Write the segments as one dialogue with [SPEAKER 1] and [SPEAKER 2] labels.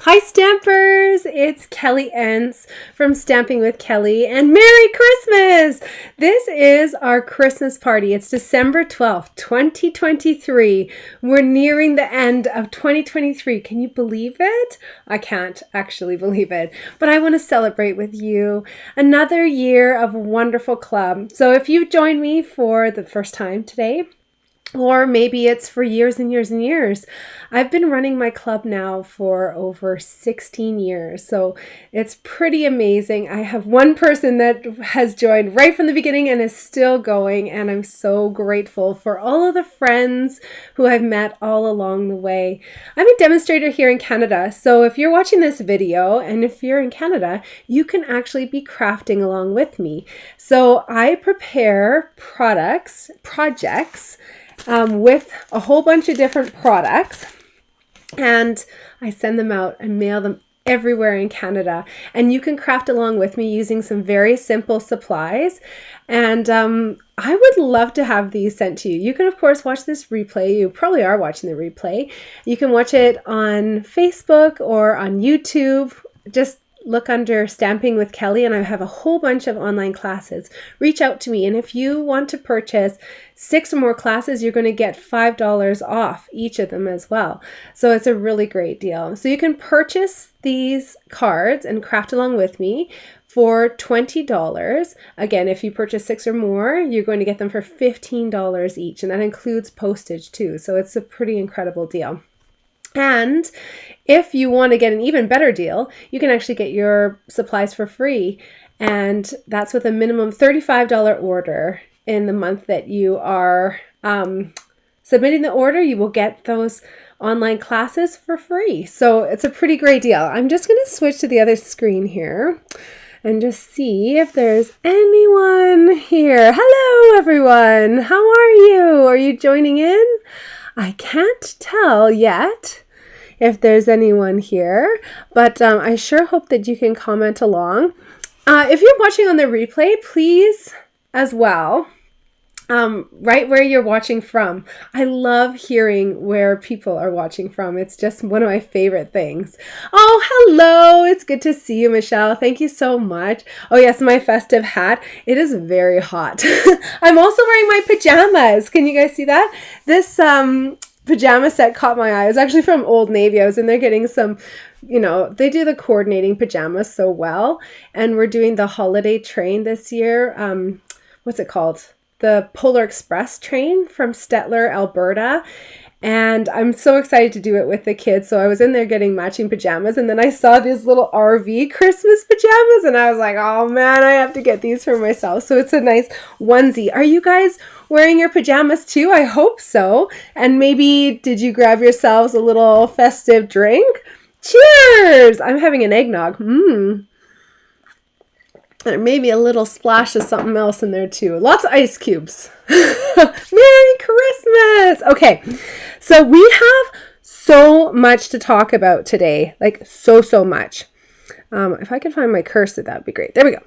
[SPEAKER 1] Hi Stampers! It's Kelly Entz from Stamping with Kelly, and Merry Christmas! This is our Christmas party. It's December 12th, 2023. We're nearing the end of 2023. Can you believe it? I can't actually believe it, but I want to celebrate with you another year of wonderful club. So if you joined me for the first time today, or maybe it's for years and years and years. I've been running my club now for over 16 years, so it's pretty amazing. I have one person that has joined right from the beginning and is still going, and I'm so grateful for all of the friends who I've met all along the way. I'm a demonstrator here in Canada, so if you're watching this video and if you're in Canada, you can actually be crafting along with me. So I prepare projects, with a whole bunch of different products, and I send them out and mail them everywhere in Canada, and you can craft along with me using some very simple supplies. And I would love to have these sent to you. You can of course watch this replay. You probably are watching the replay. You can watch it on Facebook or on YouTube. Just look under Stamping with Kelly, and I have a whole bunch of online classes. Reach out to me, and if you want to purchase 6 or more classes, you're going to get $5 off each of them as well. So it's a really great deal. So you can purchase these cards and craft along with me for $20. Again, if you purchase 6 or more, you're going to get them for $15 each, and that includes postage too. So it's a pretty incredible deal. And if you want to get an even better deal, you can actually get your supplies for free. And that's with a minimum $35 order in the month that you are submitting the order. You will get those online classes for free. So it's a pretty great deal. I'm just going to switch to the other screen here and just see if there's anyone here. Hello, everyone. How are you? Are you joining in? I can't tell yet if there's anyone here, but I sure hope that you can comment along. If you're watching on the replay, please as well, right where you're watching from. I love hearing where people are watching from. It's just one of my favorite things. Oh, hello. It's good to see you, Michelle. Thank you so much. Oh yes, my festive hat. It is very hot. I'm also wearing my pajamas. Can you guys see that? This pajama set caught my eye. It was actually from Old Navy. I was in there getting some, they do the coordinating pajamas so well. And we're doing the holiday train this year. What's it called? The Polar Express train from Stella, Alberta. And I'm so excited to do it with the kids. So I was in there getting matching pajamas, and then I saw these little RV Christmas pajamas, and I was like, oh man, I have to get these for myself. So it's a nice onesie. Are you guys wearing your pajamas too? I hope so. And maybe did you grab yourselves a little festive drink? Cheers! I'm having an eggnog. There may be a little splash of something else in there too. Lots of ice cubes. Merry Christmas! Okay, so we have so much to talk about today. Like so much. If I could find my cursor, that would be great. There we go.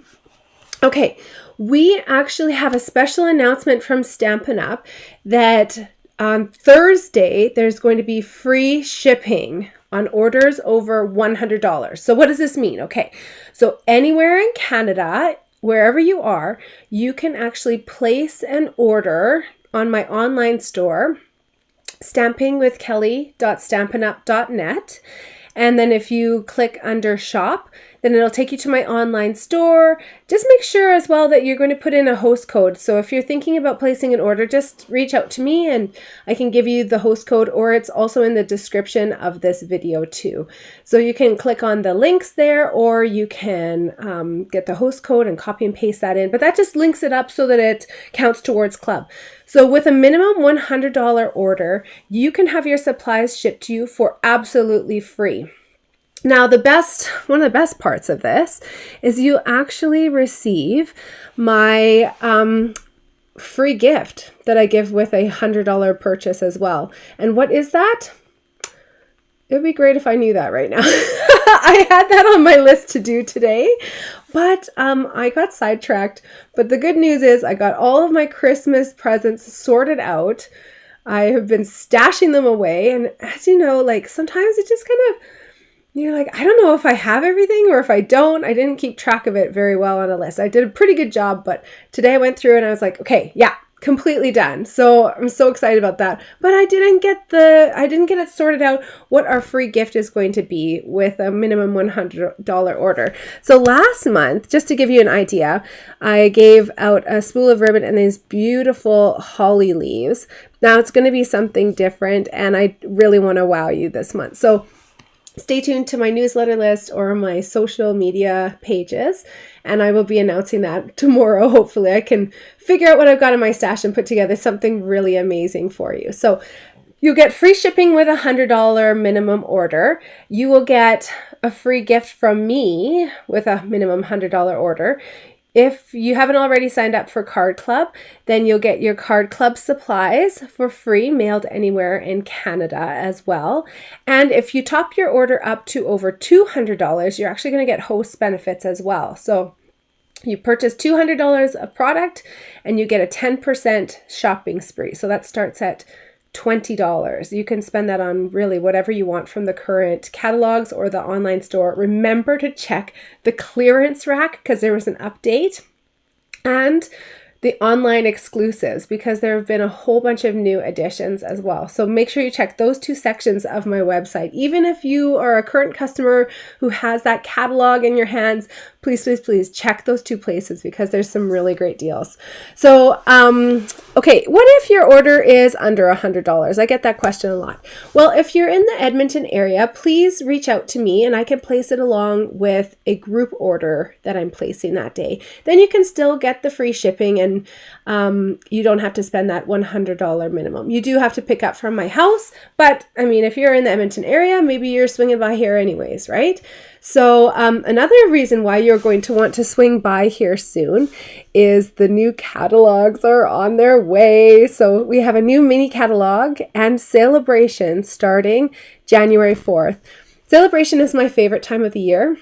[SPEAKER 1] Okay, we actually have a special announcement from Stampin' Up! That on Thursday, there's going to be free shipping on orders over $100. So what does this mean? Okay, so anywhere in Canada, wherever you are, you can actually place an order on my online store, stampingwithkelly.stampinup.net. And then if you click under shop, then it'll take you to my online store. Just make sure as well that you're going to put in a host code. So if you're thinking about placing an order, just reach out to me and I can give you the host code, or it's also in the description of this video too. So you can click on the links there, or you can get the host code and copy and paste that in. But that just links it up so that it counts towards club. So with a minimum $100 order, you can have your supplies shipped to you for absolutely free. Now, one of the best parts of this is you actually receive my free gift that I give with a $100 purchase as well. And what is that? It would be great if I knew that right now. I had that on my list to do today, but I got sidetracked. But the good news is I got all of my Christmas presents sorted out. I have been stashing them away. And as you know, like sometimes it just kind of you're like, I don't know if I have everything or if I don't. I didn't keep track of it very well on a list. I did a pretty good job, but today I went through and I was like, okay, yeah, completely done. So I'm so excited about that. But I didn't get it sorted out what our free gift is going to be with a minimum $100 order. So last month, just to give you an idea, I gave out a spool of ribbon and these beautiful holly leaves. Now it's going to be something different, and I really want to wow you this month. So stay tuned to my newsletter list or my social media pages, and I will be announcing that tomorrow. Hopefully I can figure out what I've got in my stash and put together something really amazing for you. So you'll get free shipping with a $100 minimum order. You will get a free gift from me with a minimum $100 order. If you haven't already signed up for Card Club, then you'll get your Card Club supplies for free, mailed anywhere in Canada as well. And if you top your order up to over $200, you're actually going to get host benefits as well. So you purchase $200 of product and you get a 10% shopping spree. So that starts at $20. You can spend that on really whatever you want from the current catalogs or the online store. Remember to check the clearance rack because there was an update, and the online exclusives because there have been a whole bunch of new additions as well. So make sure you check those two sections of my website. Even if you are a current customer who has that catalog in your hands, please, please, please check those two places because there's some really great deals. So, okay, what if your order is under $100? I get that question a lot. Well, if you're in the Edmonton area, please reach out to me and I can place it along with a group order that I'm placing that day. Then you can still get the free shipping, and you don't have to spend that $100 minimum. You do have to pick up from my house, but I mean, if you're in the Edmonton area, maybe you're swinging by here anyways, right? So another reason why you're going to want to swing by here soon is the new catalogs are on their way. So we have a new Mini Catalog and Sale-A-Bration starting January 4th. Sale-A-Bration is my favorite time of the year.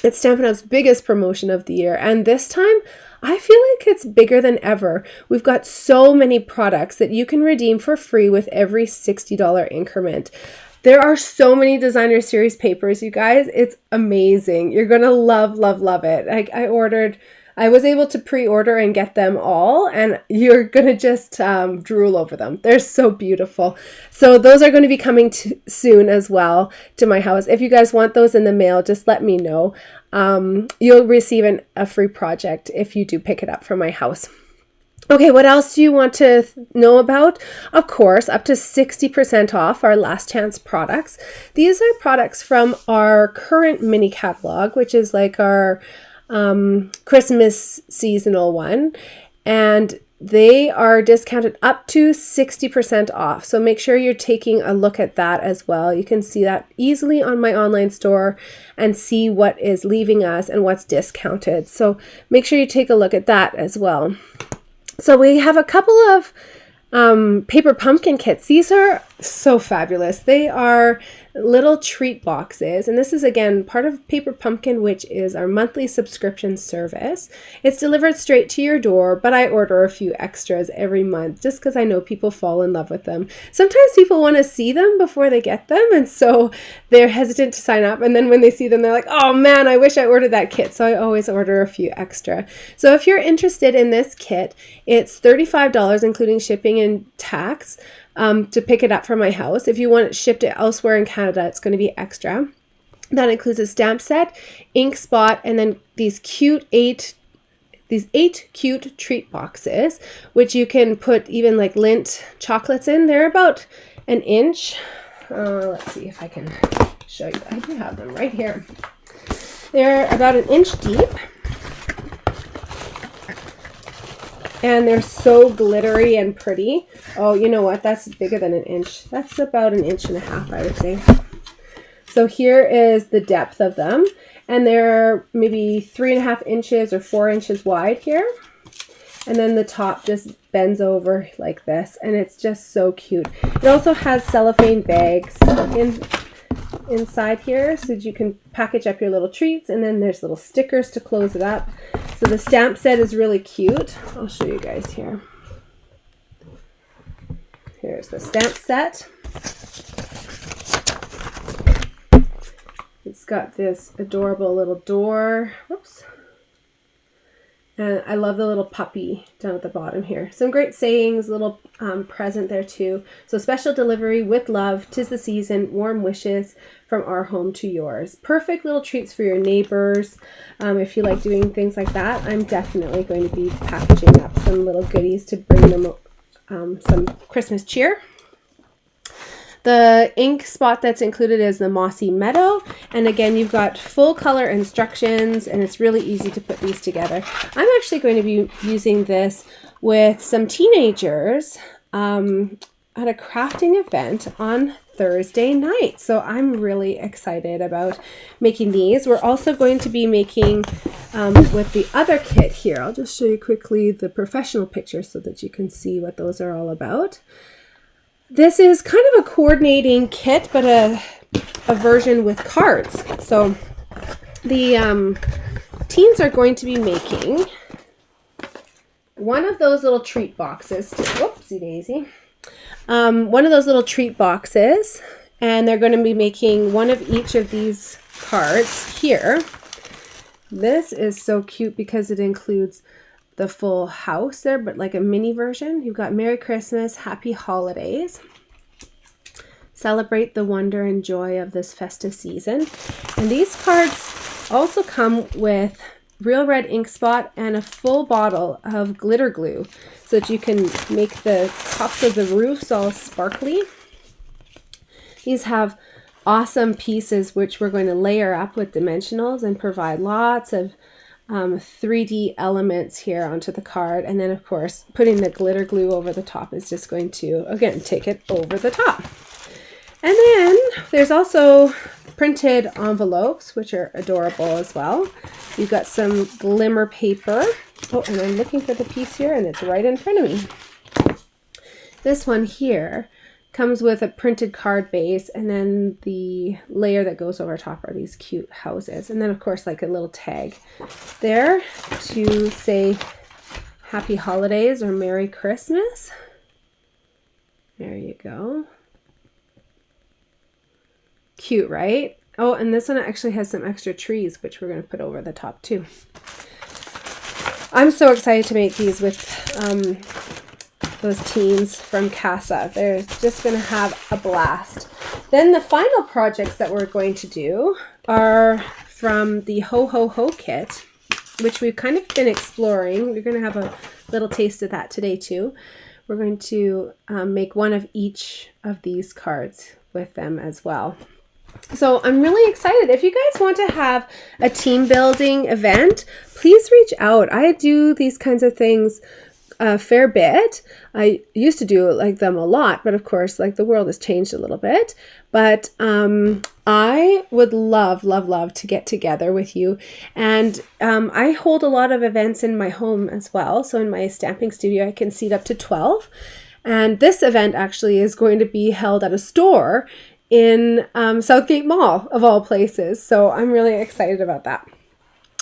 [SPEAKER 1] It's Stampin' Up's biggest promotion of the year, and this time I feel like it's bigger than ever. We've got so many products that you can redeem for free with every $60 increment. There are so many designer series papers, you guys. It's amazing. You're going to love, love, love it. I was able to pre-order and get them all, and you're going to just drool over them. They're so beautiful. So those are going to be coming soon as well to my house. If you guys want those in the mail, just let me know. You'll receive a free project if you do pick it up from my house. Okay, what else do you want to know about? Of course, up to 60% off our last chance products. These are products from our current mini catalog, which is like our Christmas seasonal one, and they are discounted up to 60% off. So make sure you're taking a look at that as well. You can see that easily on my online store and see what is leaving us and what's discounted. So make sure you take a look at that as well. So we have a couple of paper pumpkin kits. These are so fabulous. They are little treat boxes, and this is again part of Paper Pumpkin, which is our monthly subscription service. It's delivered straight to your door, but I order a few extras every month just because I know people fall in love with them. Sometimes people want to see them before they get them, and so they're hesitant to sign up, and then when they see them they're like, oh man, I wish I ordered that kit. So I always order a few extra. So if you're interested in this kit, it's $35 including shipping and tax to pick it up from my house. If you want it shipped elsewhere in Canada, it's going to be extra. That includes a stamp set, ink spot, and then these eight cute treat boxes, which you can put even like Lindt chocolates in. They're about an inch. Let's see if I can show you. I do have them right here. They're about an inch deep. And they're so glittery and pretty. Oh, you know what? That's bigger than an inch. That's about an inch and a half, I would say. So here is the depth of them. And they're maybe 3.5 inches or 4 inches wide here. And then the top just bends over like this. And it's just so cute. It also has cellophane bags inside here so that you can package up your little treats, and then there's little stickers to close it up. So the stamp set is really cute. I'll show you guys here. Here's the stamp set. got this adorable little door. Whoops. And I love the little puppy down at the bottom here. Some great sayings, little present there too. So special delivery with love, 'tis the season, warm wishes from our home to yours. Perfect little treats for your neighbors. If you like doing things like that, I'm definitely going to be packaging up some little goodies to bring them some Christmas cheer. The ink spot that's included is the Mossy Meadow. And again, you've got full color instructions and it's really easy to put these together. I'm actually going to be using this with some teenagers at a crafting event on Thursday night. So I'm really excited about making these. We're also going to be making with the other kit here. I'll just show you quickly the professional picture so that you can see what those are all about. This is kind of a coordinating kit, but a version with cards. So the teens are going to be making one of those little treat boxes. Whoopsie daisy. One of those little treat boxes, and they're going to be making one of each of these cards here. This is so cute because it includes the full house there, but like a mini version. You've got Merry Christmas, Happy Holidays. Celebrate the wonder and joy of this festive season. And these cards also come with real red ink spot and a full bottle of glitter glue so that you can make the tops of the roofs all sparkly. These have awesome pieces which we're going to layer up with dimensionals and provide lots of 3D elements here onto the card. And then of course putting the glitter glue over the top is just going to again take it over the top. And then there's also printed envelopes which are adorable as well. You've got some glimmer paper. Oh, and I'm looking for the piece here and it's right in front of me. This one here comes with a printed card base, and then the layer that goes over top are these cute houses. And then of course like a little tag there to say Happy Holidays or Merry Christmas. There you go. Cute, right? Oh, and this one actually has some extra trees which we're going to put over the top too. I'm so excited to make these with those teens from CASA. They're just going to have a blast. Then the final projects that we're going to do are from the Ho Ho Ho kit, which we've kind of been exploring. We're going to have a little taste of that today too. We're going to make one of each of these cards with them as well. So I'm really excited. If you guys want to have a team building event, please reach out. I do these kinds of things a fair bit. I used to do like them a lot, but of course, like the world has changed a little bit. But I would love to get together with you. And I hold a lot of events in my home as well. So in my stamping studio, I can seat up to 12. And this event actually is going to be held at a store in Southgate Mall, of all places. So I'm really excited about that.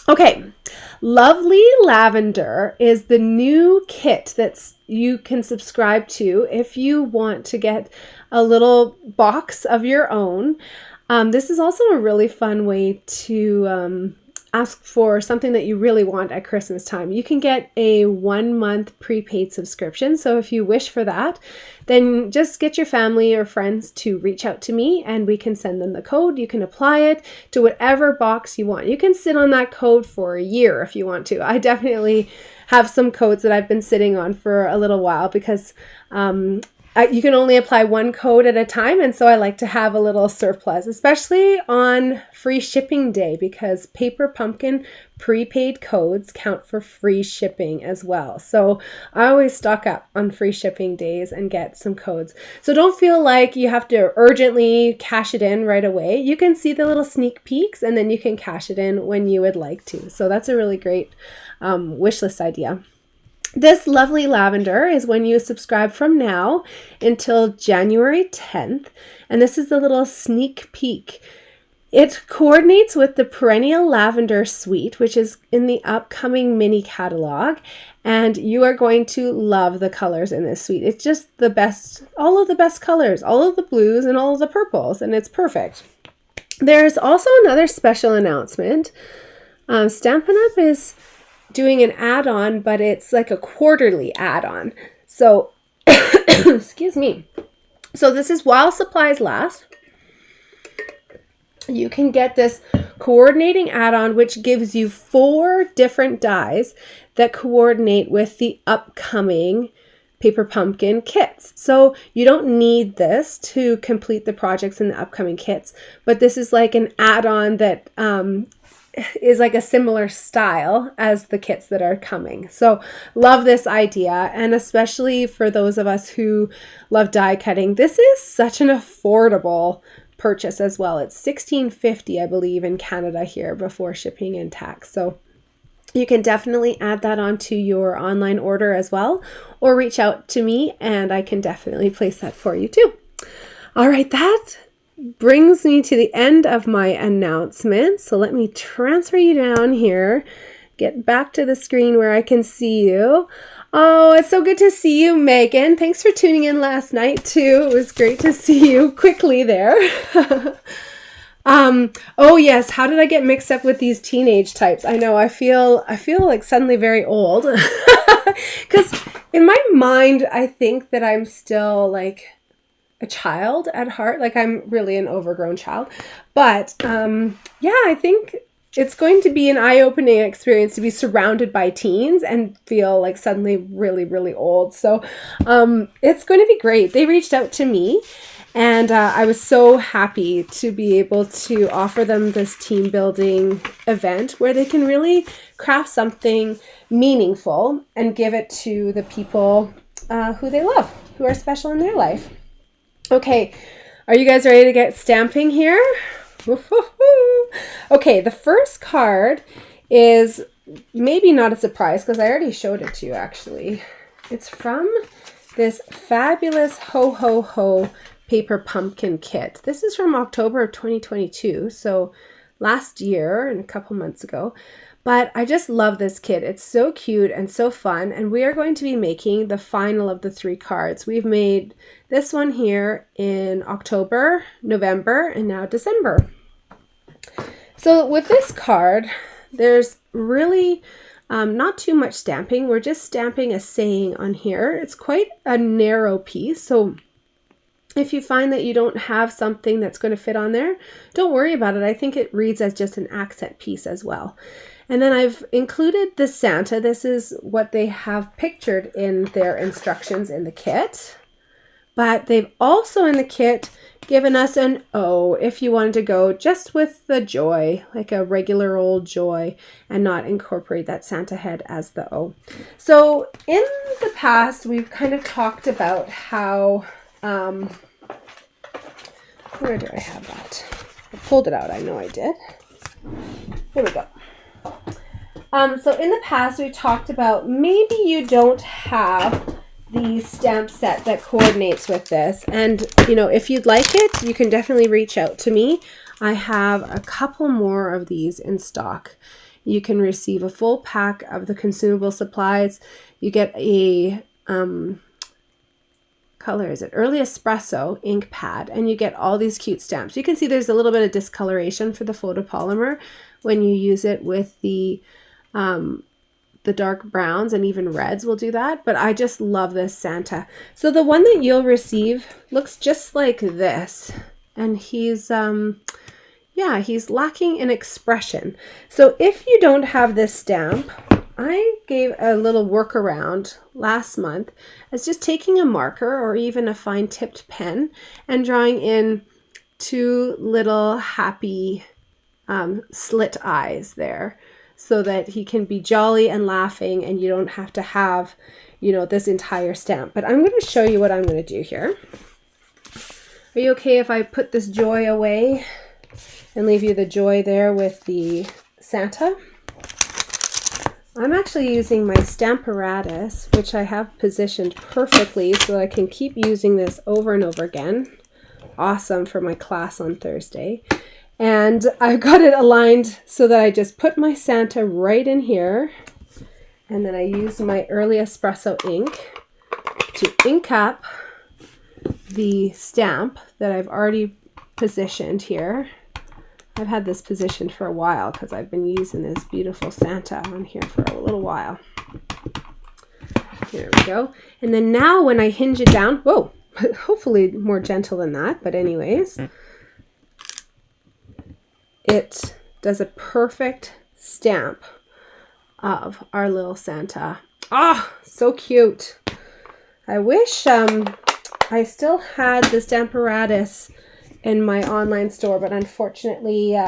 [SPEAKER 1] Okay, Lovely Lavender is the new kit that you can subscribe to if you want to get a little box of your own. This is also a really fun way to ask for something that you really want at Christmas time. You can get a 1-month prepaid subscription. So if you wish for that, then just get your family or friends to reach out to me and we can send them the code. You can apply it to whatever box you want. You can sit on that code for a year if you want to. I definitely have some codes that I've been sitting on for a little while because you can only apply one code at a time, and so I like to have a little surplus, especially on free shipping day, because Paper Pumpkin prepaid codes count for free shipping as well. So I always stock up on free shipping days and get some codes. So don't feel like you have to urgently cash it in right away. You can see the little sneak peeks and then you can cash it in when you would like to. So that's a really great wish list idea. This Lovely Lavender is when you subscribe from now until January 10th. And this is the little sneak peek. It coordinates with the Perennial Lavender Suite, which is in the upcoming mini catalog. And you are going to love the colors in this suite. It's just the best, all of the best colors, all of the blues and all of the purples, and it's perfect. There's also another special announcement. Stampin' Up! Is doing an add-on, but it's like a quarterly add-on. So, excuse me. So this is while supplies last. You can get this coordinating add-on, which gives you 4 different dies that coordinate with the upcoming Paper Pumpkin kits. So you don't need this to complete the projects in the upcoming kits, but this is like an add-on that is like a similar style as the kits that are coming. So love this idea, and especially for those of us who love die cutting, this is such an affordable purchase as well. It's $16.50, I believe, in Canada here before shipping and tax. So you can definitely add that onto your online order as well, or reach out to me and I can definitely place that for you too. All right, that brings me to the end of my announcement. So let me transfer you down here, get back to the screen where I can see you. Oh, it's so good to see you, Megan. Thanks for tuning in last night too. It was great to see you quickly there. Oh yes, how did I get mixed up with these teenage types? I know, I feel like suddenly very old. Because in my mind, I think that I'm still like a child at heart. Like I'm really an overgrown child. But yeah, I think it's going to be an eye-opening experience to be surrounded by teens and feel like suddenly really, really old. So it's going to be great. They reached out to me, and I was so happy to be able to offer them this team building event where they can really craft something meaningful and give it to the people who they love, who are special in their life. Okay, are you guys ready to get stamping here? Okay, the first card is maybe not a surprise because I already showed it to you actually. It's from this fabulous Ho Ho Ho Paper Pumpkin kit. This is from October of 2022, so last year and a couple months ago. But I just love this kit. It's so cute and so fun, and we are going to be making the final of the 3 cards. We've made this one here in October, November, and now December. So with this card, there's really not too much stamping. We're just stamping a saying on here. It's quite a narrow piece, so if you find that you don't have something that's going to fit on there, don't worry about it. I think it reads as just an accent piece as well. And then I've included the Santa. This is what they have pictured in their instructions in the kit. But they've also in the kit given us an O if you wanted to go just with the joy, like a regular old joy, and not incorporate that Santa head as the O. So in the past, we've kind of talked about how, where do I have that? I pulled it out, I know I did. Here we go. So in the past, we talked about maybe you don't have the stamp set that coordinates with this. And, you know, if you'd like it, you can definitely reach out to me. I have a couple more of these in stock. You can receive a full pack of the consumable supplies. You get a, color is it? Early Espresso ink pad, and you get all these cute stamps. You can see there's a little bit of discoloration for the photopolymer when you use it with the dark browns, and even reds will do that. But I just love this Santa. So the one that you'll receive looks just like this, and he's yeah, he's lacking in expression. So if you don't have this stamp, I gave a little workaround last month as just taking a marker or even a fine tipped pen and drawing in 2 little happy slit eyes there, so that he can be jolly and laughing and you don't have to have, you know, this entire stamp. But I'm going to show you what I'm going to do here. Are you okay if I put this joy away and leave you the joy there with the Santa? I'm actually using my Stamparatus, which I have positioned perfectly so I can keep using this over and over again. Awesome for my class on Thursday. And I've got it aligned so that I just put my Santa right in here. And then I use my Early Espresso ink to ink up the stamp that I've already positioned here. I've had this positioned for a while because I've been using this beautiful Santa on here for a little while. There we go. And then now when I hinge it down, whoa, hopefully more gentle than that, but anyways, it does a perfect stamp of our little Santa. Ah, oh, so cute. I wish I still had the Stamparatus in my online store, but unfortunately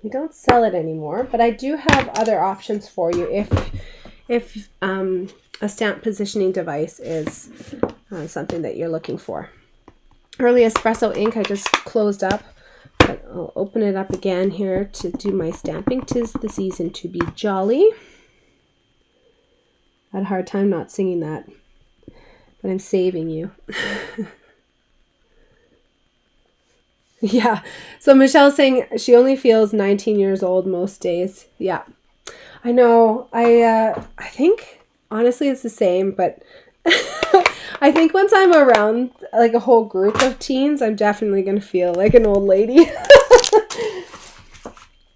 [SPEAKER 1] we don't sell it anymore. But I do have other options for you if a stamp positioning device is something that you're looking for. Early espresso ink I just closed up, but I'll open it up again here to do my stamping. 'Tis the season to be jolly. I had a hard time not singing that, but I'm saving you. Yeah, so Michelle's saying she only feels 19 years old most days. Yeah, I know. I think honestly it's the same, but I think once I'm around like a whole group of teens, I'm definitely going to feel like an old lady.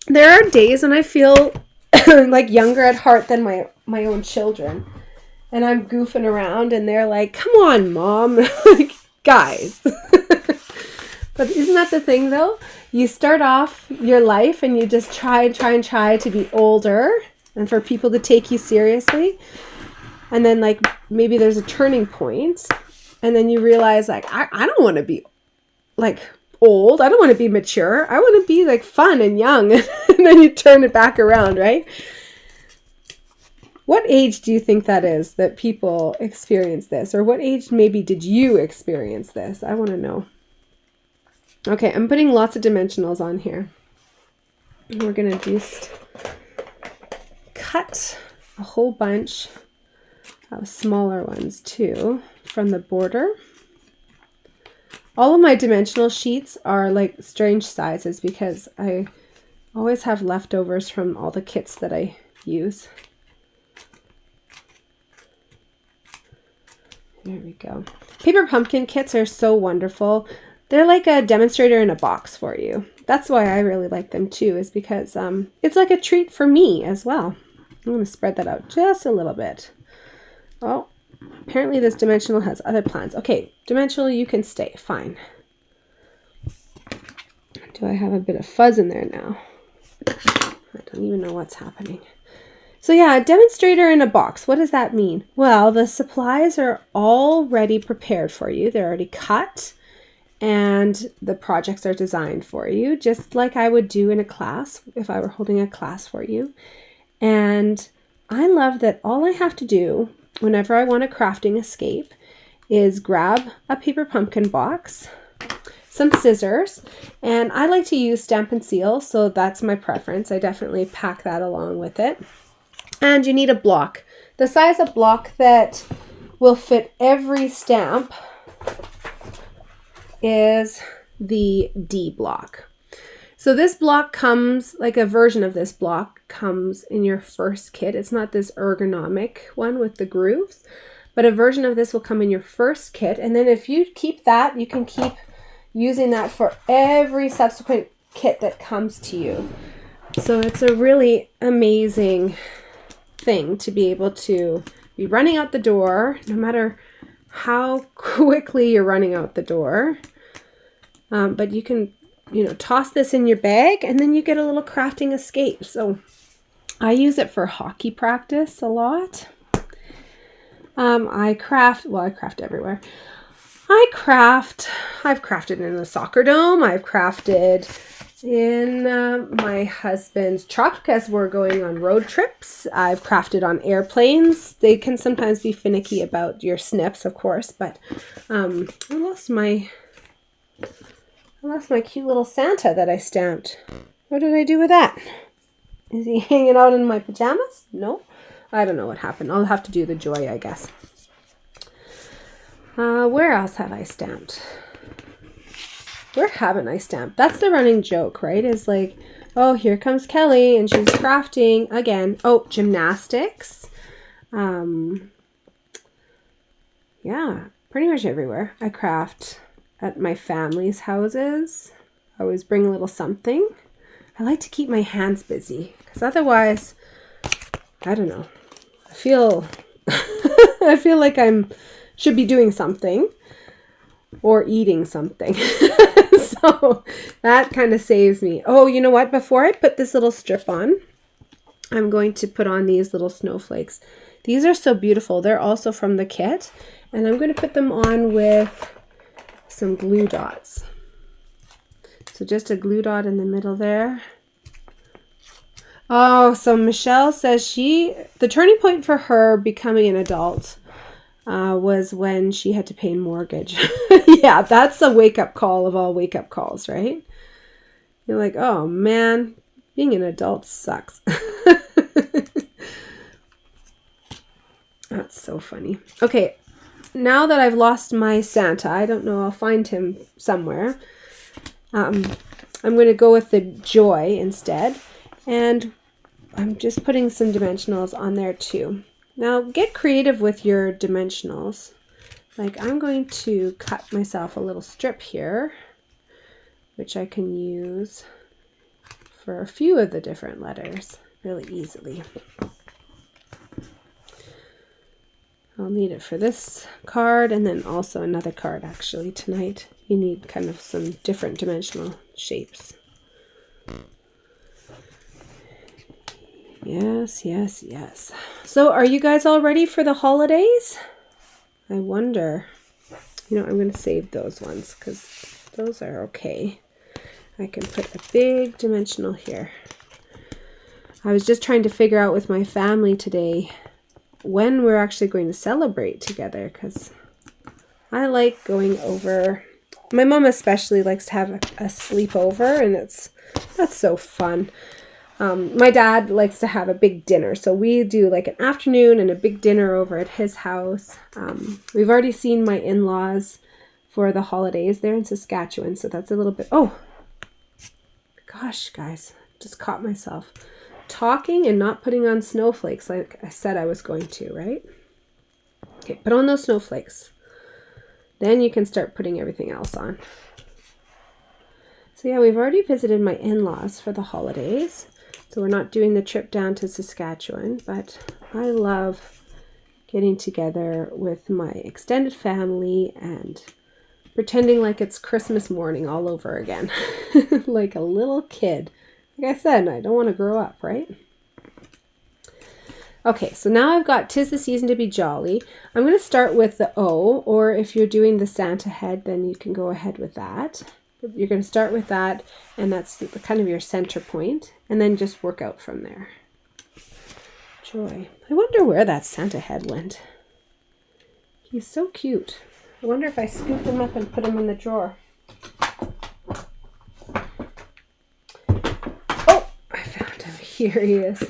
[SPEAKER 1] There are days when I feel like younger at heart than my own children. And I'm goofing around and they're like, "Come on, Mom." Like, guys. But isn't that the thing though? You start off your life and you just try to be older and for people to take you seriously. And then like maybe there's a turning point and then you realize like, I don't want to be like old. I don't want to be mature. I want to be like fun and young. And then you turn it back around, right? What age do you think that is that people experience this? Or what age maybe did you experience this? I want to know. Okay, I'm putting lots of dimensionals on here. And we're going to just cut a whole bunch of smaller ones too from the border. All of my dimensional sheets are like strange sizes because I always have leftovers from all the kits that I use. There we go. Paper pumpkin kits are so wonderful. They're like a demonstrator in a box for you. That's why I really like them too, is because it's like a treat for me as well. I'm going to spread that out just a little bit. Oh, apparently this dimensional has other plans. Okay, dimensional, you can stay. Fine. Do I have a bit of fuzz in there now? I don't even know what's happening. So yeah, a demonstrator in a box. What does that mean? Well, the supplies are already prepared for you. They're already cut. And the projects are designed for you, just like I would do in a class if I were holding a class for you. And I love that all I have to do whenever I want a crafting escape is grab a paper pumpkin box, some scissors, and I like to use Stampin' Seal, so that's my preference. I definitely pack that along with it. And you need a block. The size of block that will fit every stamp is the D block. So this block comes, like a version of this block comes in your first kit. It's not this ergonomic one with the grooves, but a version of this will come in your first kit. And then if you keep that, you can keep using that for every subsequent kit that comes to you. So it's a really amazing thing to be able to be running out the door, no matter how quickly you're running out the door. But you can, toss this in your bag and then you get a little crafting escape. So I use it for hockey practice a lot. I craft everywhere. I've crafted in a soccer dome. I've crafted in my husband's truck as we're going on road trips. I've crafted on airplanes. They can sometimes be finicky about your snips, of course, but I lost my cute little Santa that I stamped. What did I do with that? Is he hanging out in my pajamas? No. I don't know what happened. I'll have to do the joy, I guess. Where else have I stamped? Where haven't I stamped? That's the running joke, right? Is like, oh, here comes Kelly and she's crafting again. Oh, gymnastics. Yeah, pretty much everywhere. I craft at my family's houses. I always bring a little something. I like to keep my hands busy because otherwise, I don't know, I feel I feel like should be doing something or eating something. So that kind of saves me. Oh, you know what? Before I put this little strip on, I'm going to put on these little snowflakes. These are so beautiful. They're also from the kit. And I'm going to put them on with some glue dots. So just a glue dot in the middle there. Oh, so Michelle says the turning point for her becoming an adult was when she had to pay a mortgage. Yeah, that's a wake-up call of all wake-up calls, right? You're like, oh man, being an adult sucks. That's so funny. Okay, now that I've lost my Santa, I don't know, I'll find him somewhere. I'm going to go with the joy instead. And I'm just putting some dimensionals on there too. Now get creative with your dimensionals. Like I'm going to cut myself a little strip here, which I can use for a few of the different letters really easily. I'll need it for this card and then also another card actually tonight. You need kind of some different dimensional shapes. Yes, yes, yes. So are you guys all ready for the holidays? I wonder. You know, I'm going to save those ones because those are okay. I can put a big dimensional here. I was just trying to figure out with my family today when we're actually going to celebrate together because I like going over. My mom especially likes to have a sleepover, and that's so fun. My dad likes to have a big dinner, so we do like an afternoon and a big dinner over at his house. We've already seen my in-laws for the holidays. They're in Saskatchewan, so that's a little bit. Oh gosh, guys, just caught myself talking and not putting on snowflakes like I said I was going to, right? Okay, put on those snowflakes. Then you can start putting everything else on. So yeah, we've already visited my in-laws for the holidays. So we're not doing the trip down to Saskatchewan, but I love getting together with my extended family and pretending like it's Christmas morning all over again. Like a little kid. Like I said, I don't want to grow up, right? Okay, so now I've got 'Tis the Season to Be Jolly. I'm going to start with the O, or if you're doing the Santa head, then you can go ahead with that. You're going to start with that, and that's kind of your center point, and then just work out from there. Joy. I wonder where that Santa head went. He's so cute. I wonder if I scoop him up and put him in the drawer. Oh, I found him. Here he is.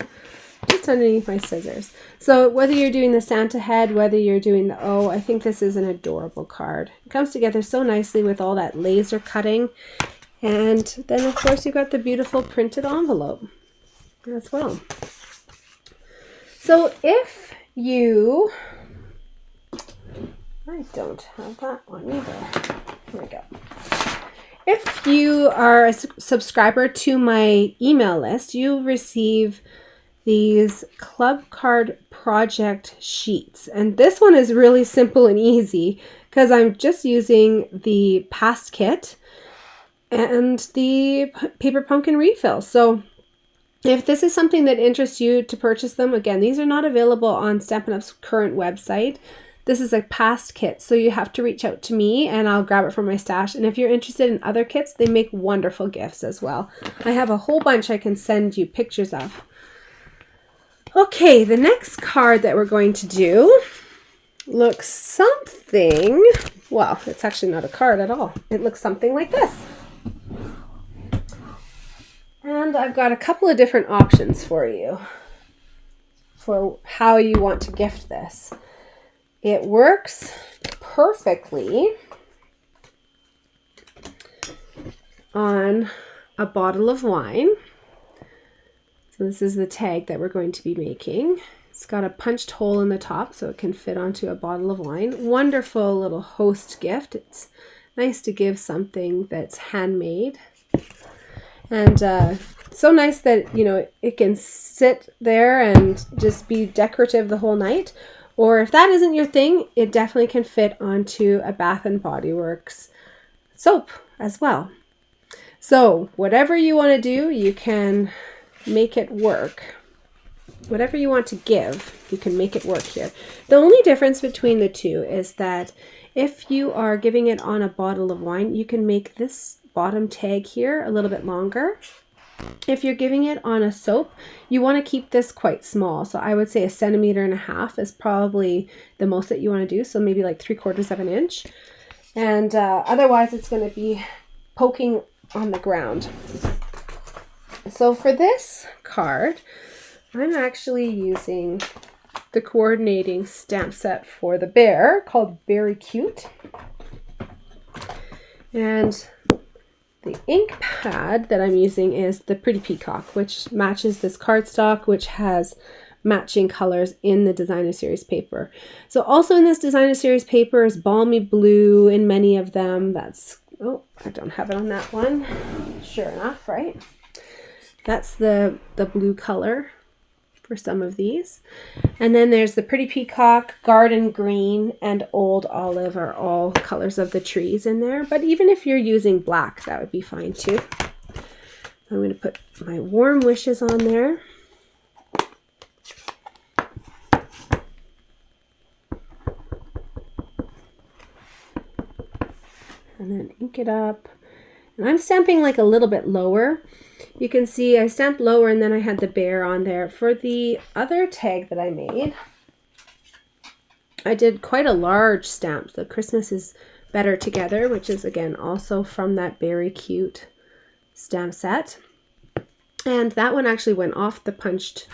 [SPEAKER 1] Just underneath my scissors. So whether you're doing the Santa head, whether you're doing the O, I think this is an adorable card. It comes together so nicely with all that laser cutting. And then of course you've got the beautiful printed envelope as well. So if you, I don't have that one either. Here we go. If you are a subscriber to my email list, you receive these club card project sheets, and this one is really simple and easy because I'm just using the past kit and the paper pumpkin refill. So if this is something that interests you to purchase them, again, these are not available on Stampin' Up's current website. This is a past kit, so you have to reach out to me and I'll grab it from my stash. And if you're interested in other kits, they make wonderful gifts as well. I have a whole bunch I can send you pictures of. Okay, the next card that we're going to do looks something, well, it's actually not a card at all. It looks something like this. And I've got a couple of different options for you for how you want to gift this. It works perfectly on a bottle of wine. So this is the tag that we're going to be making. It's got a punched hole in the top so it can fit onto a bottle of wine. Wonderful little host gift. It's nice to give something that's handmade. And so nice that, you know, it can sit there and just be decorative the whole night. Or if that isn't your thing, it definitely can fit onto a Bath and Body Works soap as well. So whatever you want to do, you can make it work. Whatever you want to give, you can make it work here. The only difference between the two is that if you are giving it on a bottle of wine, you can make this bottom tag here a little bit longer. If you're giving it on a soap, you want to keep this quite small. So I would say 1.5 centimeters is probably the most that you want to do. So maybe like 3/4 of an inch. And otherwise it's going to be poking on the ground. So for this card, I'm actually using the coordinating stamp set for the bear called Very Cute. And the ink pad that I'm using is the Pretty Peacock, which matches this cardstock, which has matching colors in the Designer Series paper. So also in this Designer Series paper is Balmy Blue in many of them. That's, oh, I don't have it on that one. Sure enough, right? That's the blue color for some of these. And then there's the Pretty Peacock, Garden Green, and Old Olive are all colors of the trees in there. But even if you're using black, that would be fine too. I'm going to put my Warm Wishes on there. And then ink it up. And I'm stamping like a little bit lower. You can see I stamped lower and then I had the bear on there. For the other tag that I made, I did quite a large stamp. The Christmas is Better Together, which is again also from that Very Cute stamp set. And that one actually went off the punched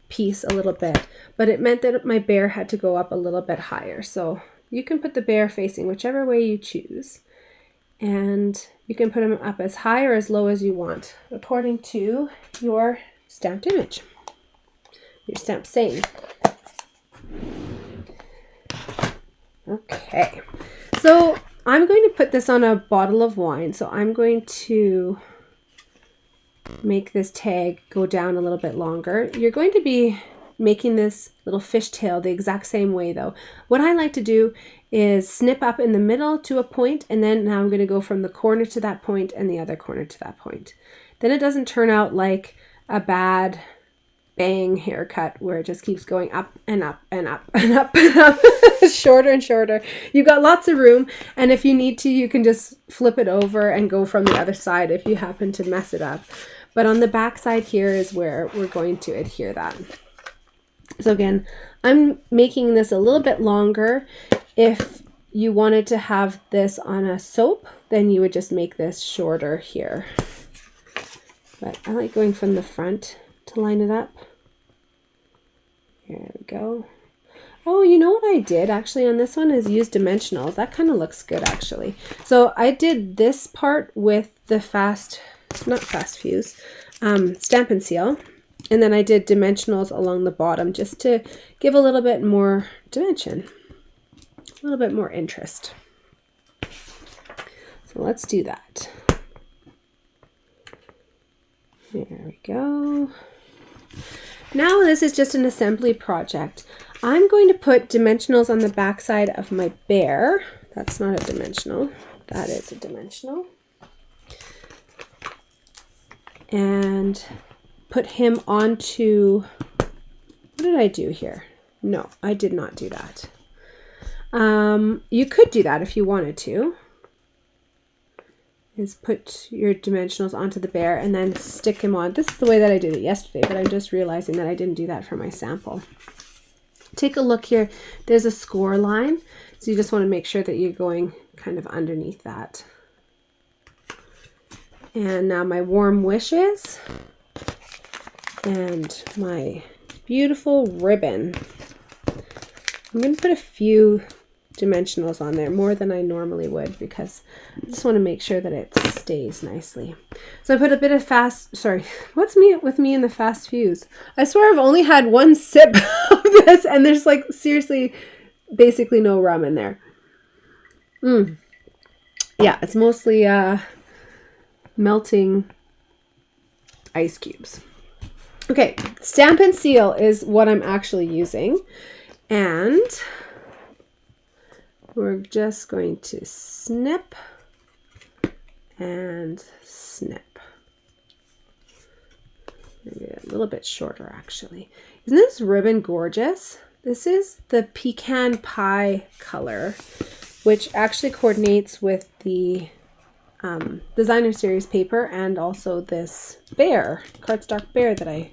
[SPEAKER 1] piece a little bit, but it meant that my bear had to go up a little bit higher. So you can put the bear facing whichever way you choose. And you can put them up as high or as low as you want, according to your stamped image, your stamped saying. Okay, so I'm going to put this on a bottle of wine. So I'm going to make this tag go down a little bit longer. You're going to be making this little fishtail the exact same way though. What I like to do is snip up in the middle to a point, and then now I'm going to go from the corner to that point and the other corner to that point. Then it doesn't turn out like a bad bang haircut where it just keeps going up and up and up and up and up, shorter and shorter. You've got lots of room, and if you need to, you can just flip it over and go from the other side if you happen to mess it up. But on the back side here is where we're going to adhere that. So again, I'm making this a little bit longer. If you wanted to have this on a soap, then you would just make this shorter here. But I like going from the front to line it up. There we go. Oh, you know what I did actually on this one is use dimensionals. That kind of looks good actually. So I did this part with the Stampin' Seal. And then I did dimensionals along the bottom just to give a little bit more dimension, a little bit more interest. So let's do that. There we go. Now this is just an assembly project. I'm going to put dimensionals on the back side of my bear. That's not a dimensional. That is a dimensional. And put him onto, what did I do here? No, I did not do that. You could do that if you wanted to. Is put your dimensionals onto the bear and then stick him on. This is the way that I did it yesterday, but I'm just realizing that I didn't do that for my sample. Take a look here. There's a score line. So you just want to make sure that you're going kind of underneath that. And now my Warm Wishes. And my beautiful ribbon. I'm going to put a few dimensionals on there, more than I normally would, because I just want to make sure that it stays nicely. So I put a bit of what's with me in the fast fuse? I swear I've only had one sip of this and there's like seriously basically no rum in there. Yeah, it's mostly melting ice cubes. Okay, Stampin' Seal is what I'm actually using. And we're just going to snip and snip. Maybe a little bit shorter, actually. Isn't this ribbon gorgeous? This is the pecan pie color, which actually coordinates with the designer series paper and also this bear, cardstock bear that I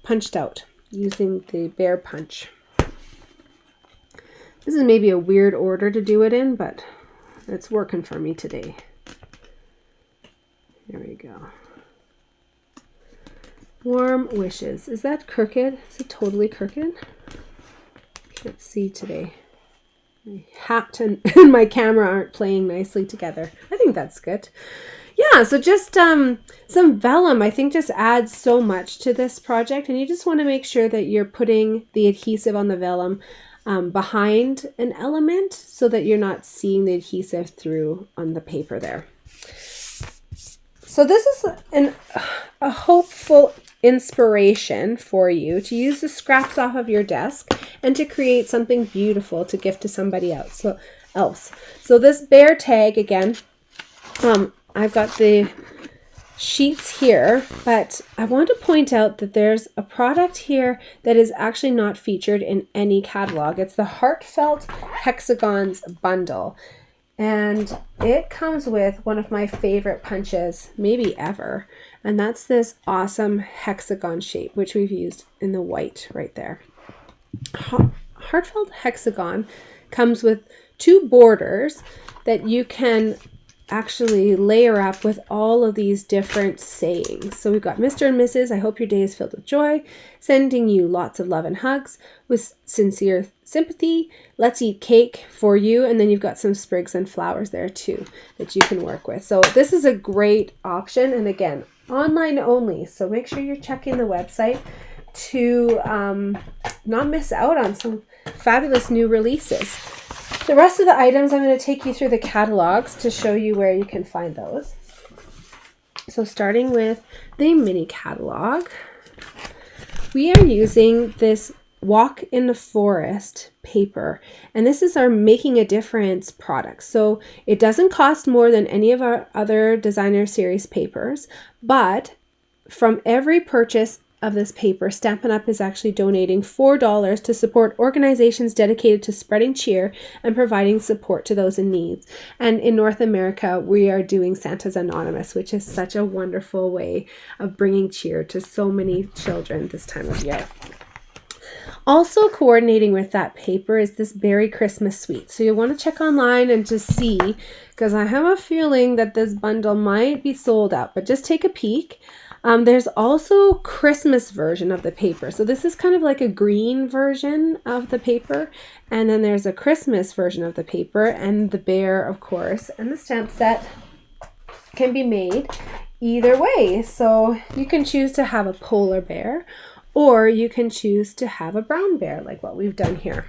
[SPEAKER 1] punched out using the bear punch. This is maybe a weird order to do it in, but it's working for me today. There we go. Warm wishes. Is that crooked? Is it totally crooked? Can't see today. My hat and my camera aren't playing nicely together. I think that's good. Yeah, so just some vellum, I think, just adds so much to this project, and you just want to make sure that you're putting the adhesive on the vellum behind an element so that you're not seeing the adhesive through on the paper there. So this is a hopeful inspiration for you to use the scraps off of your desk and to create something beautiful to gift to somebody else. So this bear tag, again, I've got the sheets here, but I want to point out that there's a product here that is actually not featured in any catalog. It's the Heartfelt Hexagons bundle. And it comes with one of my favorite punches, maybe ever. And that's this awesome hexagon shape, which we've used in the white right there. Heartfelt Hexagon comes with 2 borders that you can actually layer up with all of these different sayings. So we've got Mr. and Mrs. I hope your day is filled with joy. Sending you lots of love and hugs with sincere sympathy. Let's eat cake for you. And then you've got some sprigs and flowers there too that you can work with. So this is a great option. And again, online only. So make sure you're checking the website to not miss out on some fabulous new releases. The rest of the items, I'm going to take you through the catalogs to show you where you can find those. So starting with the mini catalog, we are using this Walk in the Forest paper, and this is our Making a Difference product. So it doesn't cost more than any of our other designer series papers, but from every purchase of this paper, Stampin' Up! Is actually donating $4 to support organizations dedicated to spreading cheer and providing support to those in need. And in North America, we are doing Santa's Anonymous, which is such a wonderful way of bringing cheer to so many children this time of year. Also coordinating with that paper is this Berry Christmas Suite. So you'll want to check online and just see, because I have a feeling that this bundle might be sold out, but just take a peek. There's also Christmas version of the paper. So this is kind of like a green version of the paper. And then there's a Christmas version of the paper and the bear, of course. And the stamp set can be made either way. So you can choose to have a polar bear, or you can choose to have a brown bear like what we've done here.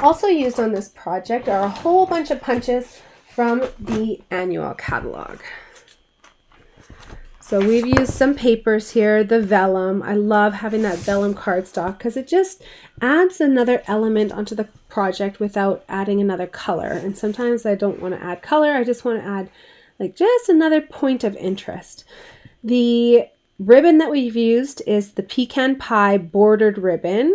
[SPEAKER 1] Also used on this project are a whole bunch of punches from the annual catalog. So we've used some papers here, the vellum. I love having that vellum cardstock because it just adds another element onto the project without adding another color. And sometimes I don't want to add color, I just want to add like just another point of interest. The ribbon that we've used is the pecan pie bordered ribbon.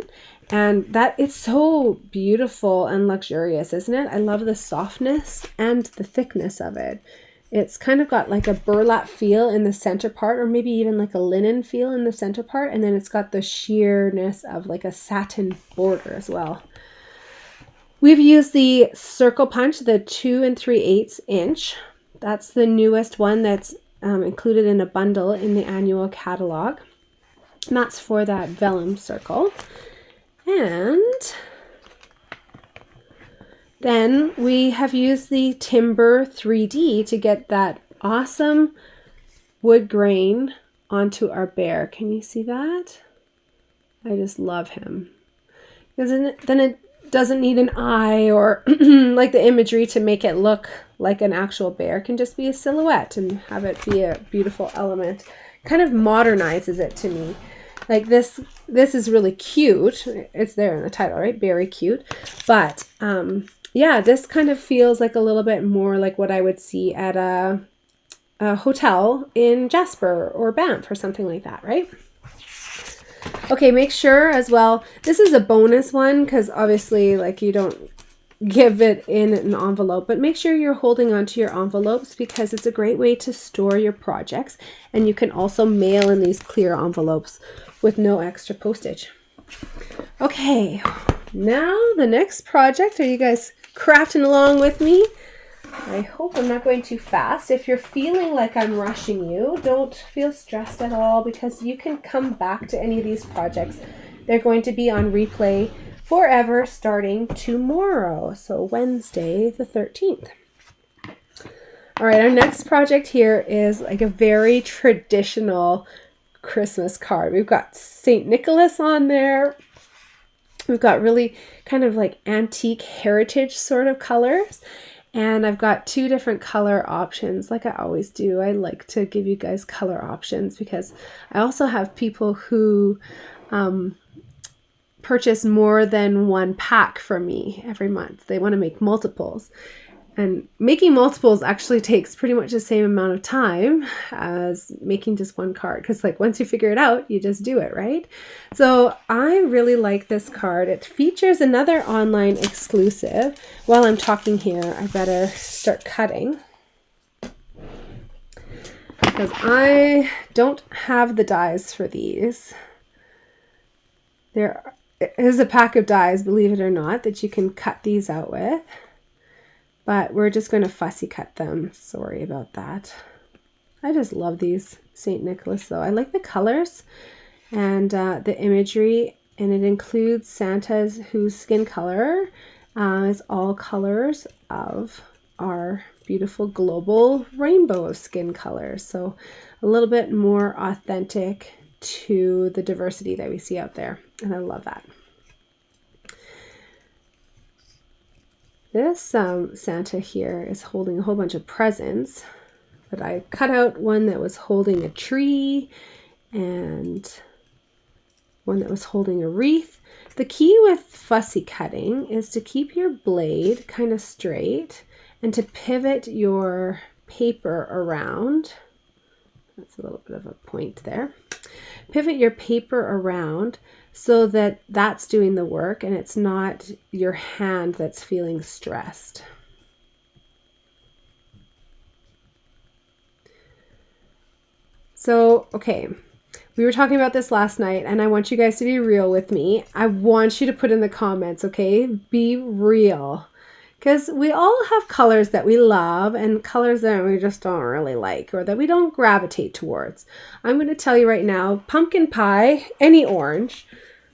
[SPEAKER 1] And that it's so beautiful and luxurious, isn't it? I love the softness and the thickness of it. It's kind of got like a burlap feel in the center part, or maybe even like a linen feel in the center part. And then it's got the sheerness of like a satin border as well. We've used the circle punch, the 2 3/8 inch. That's the newest one that's included in a bundle in the annual catalog. And that's for that vellum circle. And then we have used the Timber 3D to get that awesome wood grain onto our bear. Can you see that? I just love him. Because then it doesn't need an eye or like the imagery to make it look like an actual bear. It can just be a silhouette and have it be a beautiful element. Kind of modernizes it to me. Like this is really cute. It's there in the title, right? Very cute. But yeah, this kind of feels like a little bit more like what I would see at a hotel in Jasper or Banff or something like that, right? Okay, make sure as well, this is a bonus one because obviously like you don't give it in an envelope, but make sure you're holding onto your envelopes because it's a great way to store your projects, and you can also mail in these clear envelopes with no extra postage. Okay, now the next project. Are you guys crafting along with me? I hope I'm not going too fast. If you're feeling like I'm rushing you, don't feel stressed at all because you can come back to any of these projects. They're going to be on replay forever starting tomorrow, so Wednesday the 13th. All right, our next project here is like a very traditional Christmas card. We've got St. Nicholas on there. We've got really kind of like antique heritage sort of colors. And I've got two different color options like I always do. I like to give you guys color options because I also have people who purchase more than one pack from me every month. They want to make multiples. And making multiples actually takes pretty much the same amount of time as making just one card. Because like once you figure it out, you just do it, right? So I really like this card. It features another online exclusive. While I'm talking here, I better start cutting. Because I don't have the dies for these. There is a pack of dies, believe it or not, that you can cut these out with. But we're just going to fussy cut them. Sorry about that. I just love these St. Nicholas though. I like the colors and the imagery, and it includes Santa's whose skin color is all colors of our beautiful global rainbow of skin colors. So a little bit more authentic to the diversity that we see out there. And I love that. This Santa here is holding a whole bunch of presents, but I cut out one that was holding a tree and one that was holding a wreath. The key with fussy cutting is to keep your blade kind of straight and to pivot your paper around. That's a little bit of a point there. Pivot your paper around so that that's doing the work and it's not your hand that's feeling stressed. So, okay, we were talking about this last night and I want you guys to be real with me. I want you to put in the comments, okay? Be real. Because we all have colors that we love and colors that we just don't really like or that we don't gravitate towards. I'm going to tell you right now, pumpkin pie, any orange,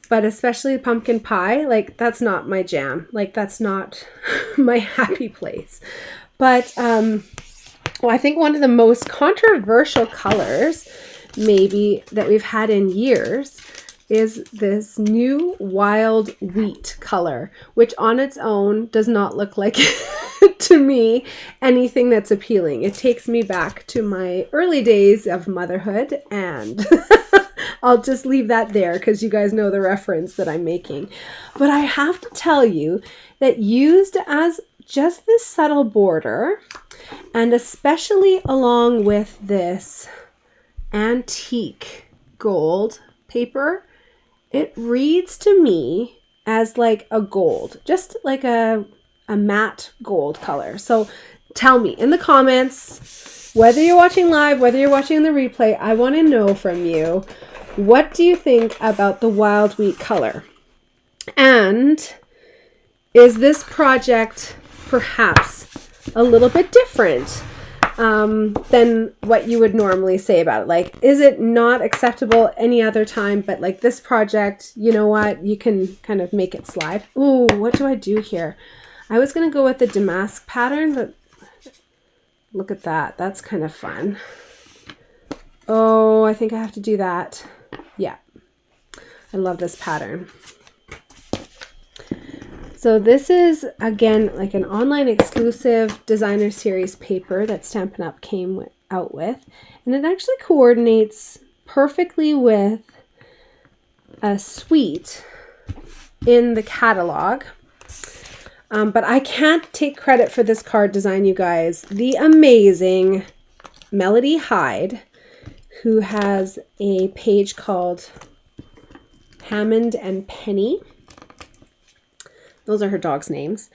[SPEAKER 1] but especially pumpkin pie, like that's not my jam. Like that's not my happy place. But well, I think one of the most controversial colors maybe that we've had in years is this new wild wheat color, which on its own does not look like to me anything that's appealing. It takes me back to my early days of motherhood, and I'll just leave that there because you guys know the reference that I'm making. But I have to tell you that used as just this subtle border, and especially along with this antique gold paper, it reads to me as like a gold, just like a matte gold color. So tell me in the comments, whether you're watching live, whether you're watching the replay, I want to know from you, what do you think about the wild wheat color? And is this project perhaps a little bit different than what you would normally say about it? Like, is it not acceptable any other time, but like this project, you know what, you can kind of make it slide. Ooh, what do I do here? I was going to go with the damask pattern, but look at that. That's kind of fun. Oh, I think I have to do that. Yeah, I love this pattern. So this is, again, like an online exclusive designer series paper that Stampin' Up! Came out with. And it actually coordinates perfectly with a suite in the catalog. But I can't take credit for this card design, you guys. The amazing Melody Hyde, who has a page called Hammond and Penny. Those are her dog's names.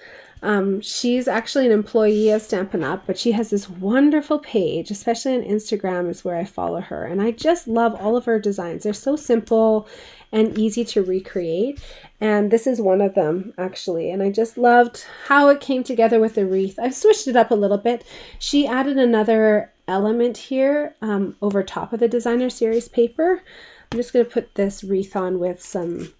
[SPEAKER 1] She's actually an employee of Stampin' Up, but she has this wonderful page, especially on Instagram is where I follow her. And I just love all of her designs. They're so simple and easy to recreate. And this is one of them, actually. And I just loved how it came together with the wreath. I've switched it up a little bit. She added another element here over top of the designer series paper. I'm just going to put this wreath on with some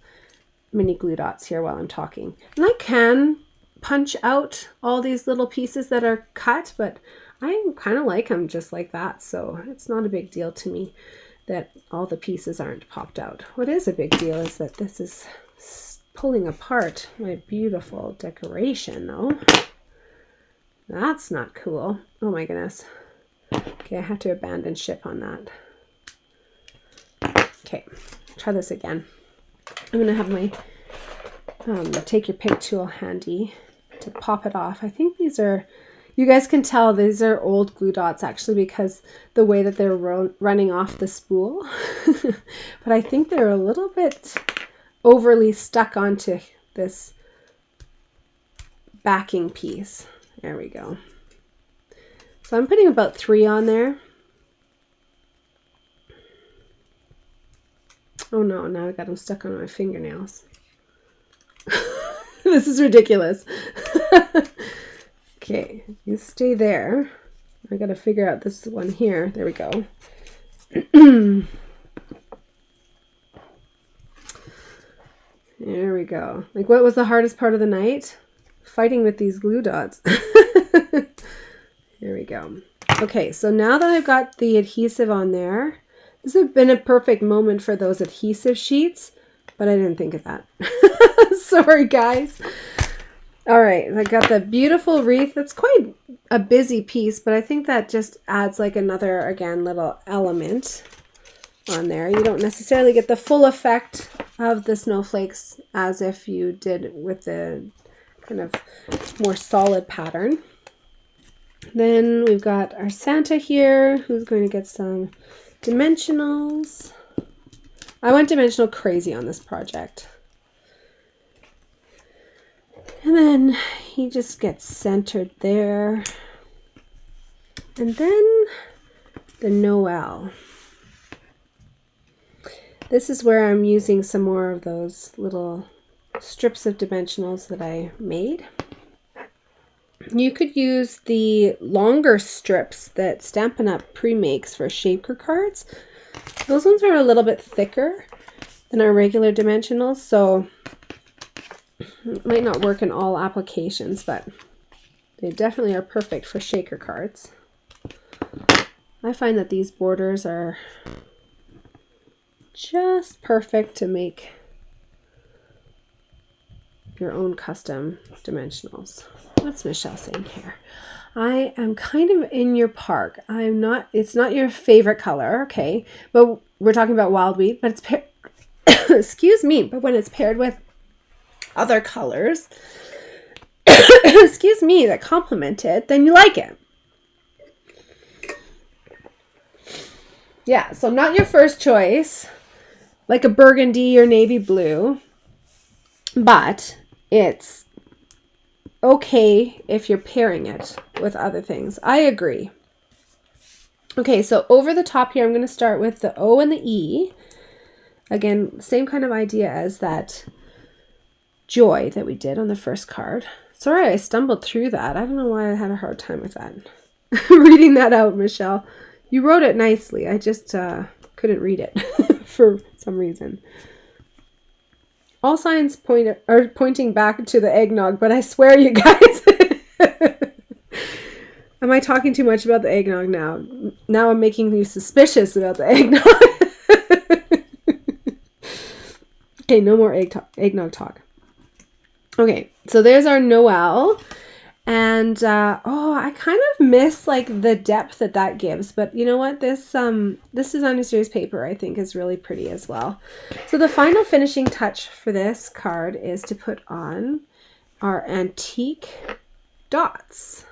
[SPEAKER 1] mini glue dots here while I'm talking. And I can punch out all these little pieces that are cut, but I kind of like them just like that, so it's not a big deal to me that all the pieces aren't popped out. What is a big deal is that this is pulling apart my beautiful decoration, though. That's not cool. Oh my goodness. Okay, I have to abandon ship on that. Okay, try this again. I'm going to have my take your pick tool handy to pop it off. I think these are, you guys can tell these are old glue dots actually because the way that they're running off the spool. But I think they're a little bit overly stuck onto this backing piece. There we go. So I'm putting about 3 on there. Oh no, now I got them stuck on my fingernails. This is ridiculous. Okay, you stay there. I gotta figure out this one here. There we go. There we go. Like, what was the hardest part of the night? Fighting with these glue dots. There we go. Okay, so now that I've got the adhesive on there, this would have been a perfect moment for those adhesive sheets, but I didn't think of that. Sorry, guys. All right, I got the beautiful wreath. It's quite a busy piece, but I think that just adds like another, again, little element on there. You don't necessarily get the full effect of the snowflakes as if you did with the kind of more solid pattern. Then we've got our Santa here, who's going to get some dimensionals. I went dimensional crazy on this project. And then he just gets centered there. And then the Noel. This is where I'm using some more of those little strips of dimensionals that I made. You could use the longer strips that Stampin' Up! Pre-makes for shaker cards. Those ones are a little bit thicker than our regular dimensionals, so it might not work in all applications, but they definitely are perfect for shaker cards. I find that these borders are just perfect to make your own custom dimensionals. What's Michelle saying here? I am kind of in your park. I'm not, it's not your favorite color, okay, but we're talking about wild wheat, but it's excuse me, but when it's paired with other colors, excuse me, that complement it, then you like it. Yeah, so not your first choice, like a burgundy or navy blue, but it's okay if you're pairing it with other things. I agree. Okay, so over the top here, I'm going to start with the O and the E. Again, same kind of idea as that joy that we did on the first card. Sorry, I stumbled through that. I don't know why I had a hard time with that. Reading that out, Michelle. You wrote it nicely. I just couldn't read it for some reason. All signs are pointing back to the eggnog, but I swear, you guys, am I talking too much about the eggnog now? Now I'm making you suspicious about the eggnog. Okay, no more eggnog talk. Okay, so there's our Noel. And oh, I kind of miss like the depth that gives, but you know what, this designer series paper I think is really pretty as well. So the final finishing touch for this card is to put on our antique dots,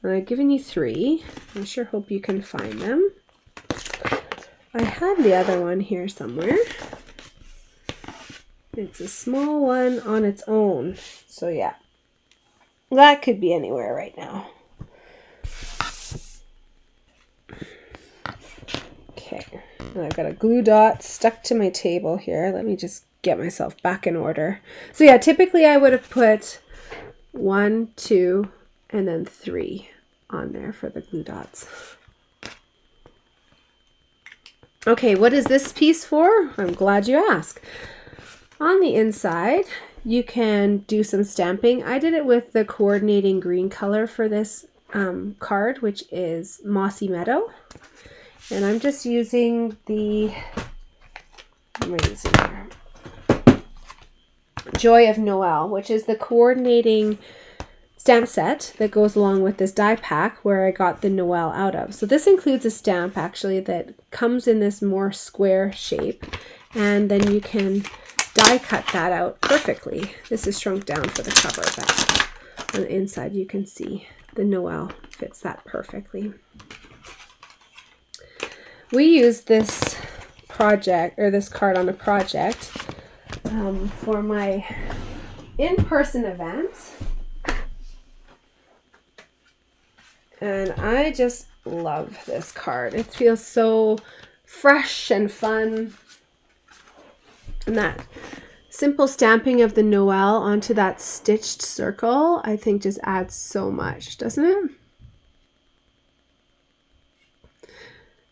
[SPEAKER 1] and I've given you 3. I sure hope you can find them. I had the other one here somewhere. It's a small one on its own, so yeah. That could be anywhere right now. Okay, and I've got a glue dot stuck to my table here. Let me just get myself back in order. So yeah, typically I would have put 1, 2, and then 3 on there for the glue dots. Okay, what is this piece for? I'm glad you asked. On the inside, you can do some stamping. I did it with the coordinating green color for this card, which is Mossy Meadow. And I'm just using the Joy of Noel, which is the coordinating stamp set that goes along with this die pack where I got the Noel out of. So this includes a stamp actually that comes in this more square shape, and then you can die cut that out perfectly. This is shrunk down for the cover, but on the inside you can see the Noel fits that perfectly. We used this project, or this card on a project for my in-person event, and I just love this card. It feels so fresh and fun. And that simple stamping of the Noel onto that stitched circle, I think just adds so much, doesn't it?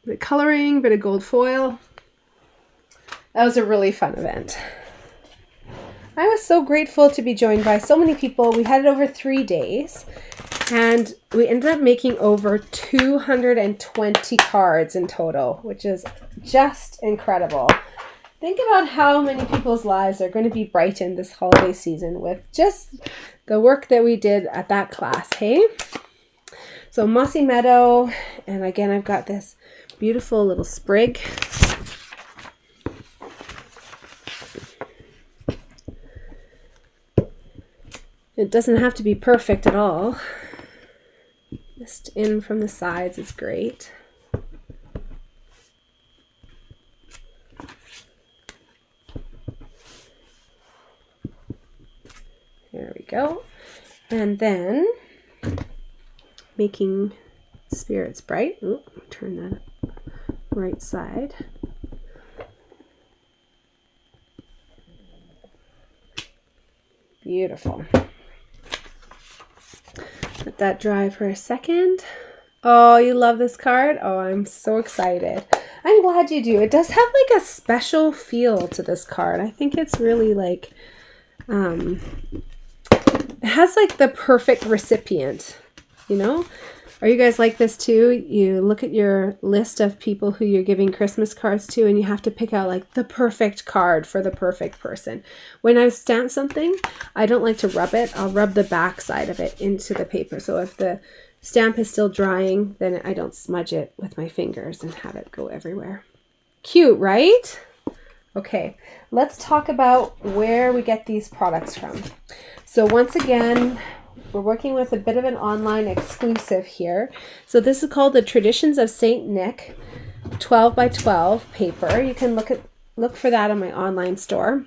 [SPEAKER 1] The coloring, bit of gold foil. That was a really fun event. I was so grateful to be joined by so many people. We had it over 3 days, and we ended up making over 220 cards in total, which is just incredible. Think about how many people's lives are going to be brightened this holiday season with just the work that we did at that class, hey? So Mossy Meadow, and again I've got this beautiful little sprig. It doesn't have to be perfect at all. Just in from the sides is great. There we go. And then making spirits bright. Ooh, turn that right side. Beautiful. Let that dry for a second. Oh, you love this card? Oh, I'm so excited. I'm glad you do. It does have like a special feel to this card. I think it's really like, it has like the perfect recipient, you know? Are you guys like this too? You look at your list of people who you're giving Christmas cards to, and you have to pick out like the perfect card for the perfect person. When I stamp something, I don't like to rub it. I'll rub the back side of it into the paper. So if the stamp is still drying, then I don't smudge it with my fingers and have it go everywhere. Cute, right? Okay, let's talk about where we get these products from. So once again, we're working with a bit of an online exclusive here. So this is called the Traditions of St. Nick 12 by 12 paper. You can look for that on my online store.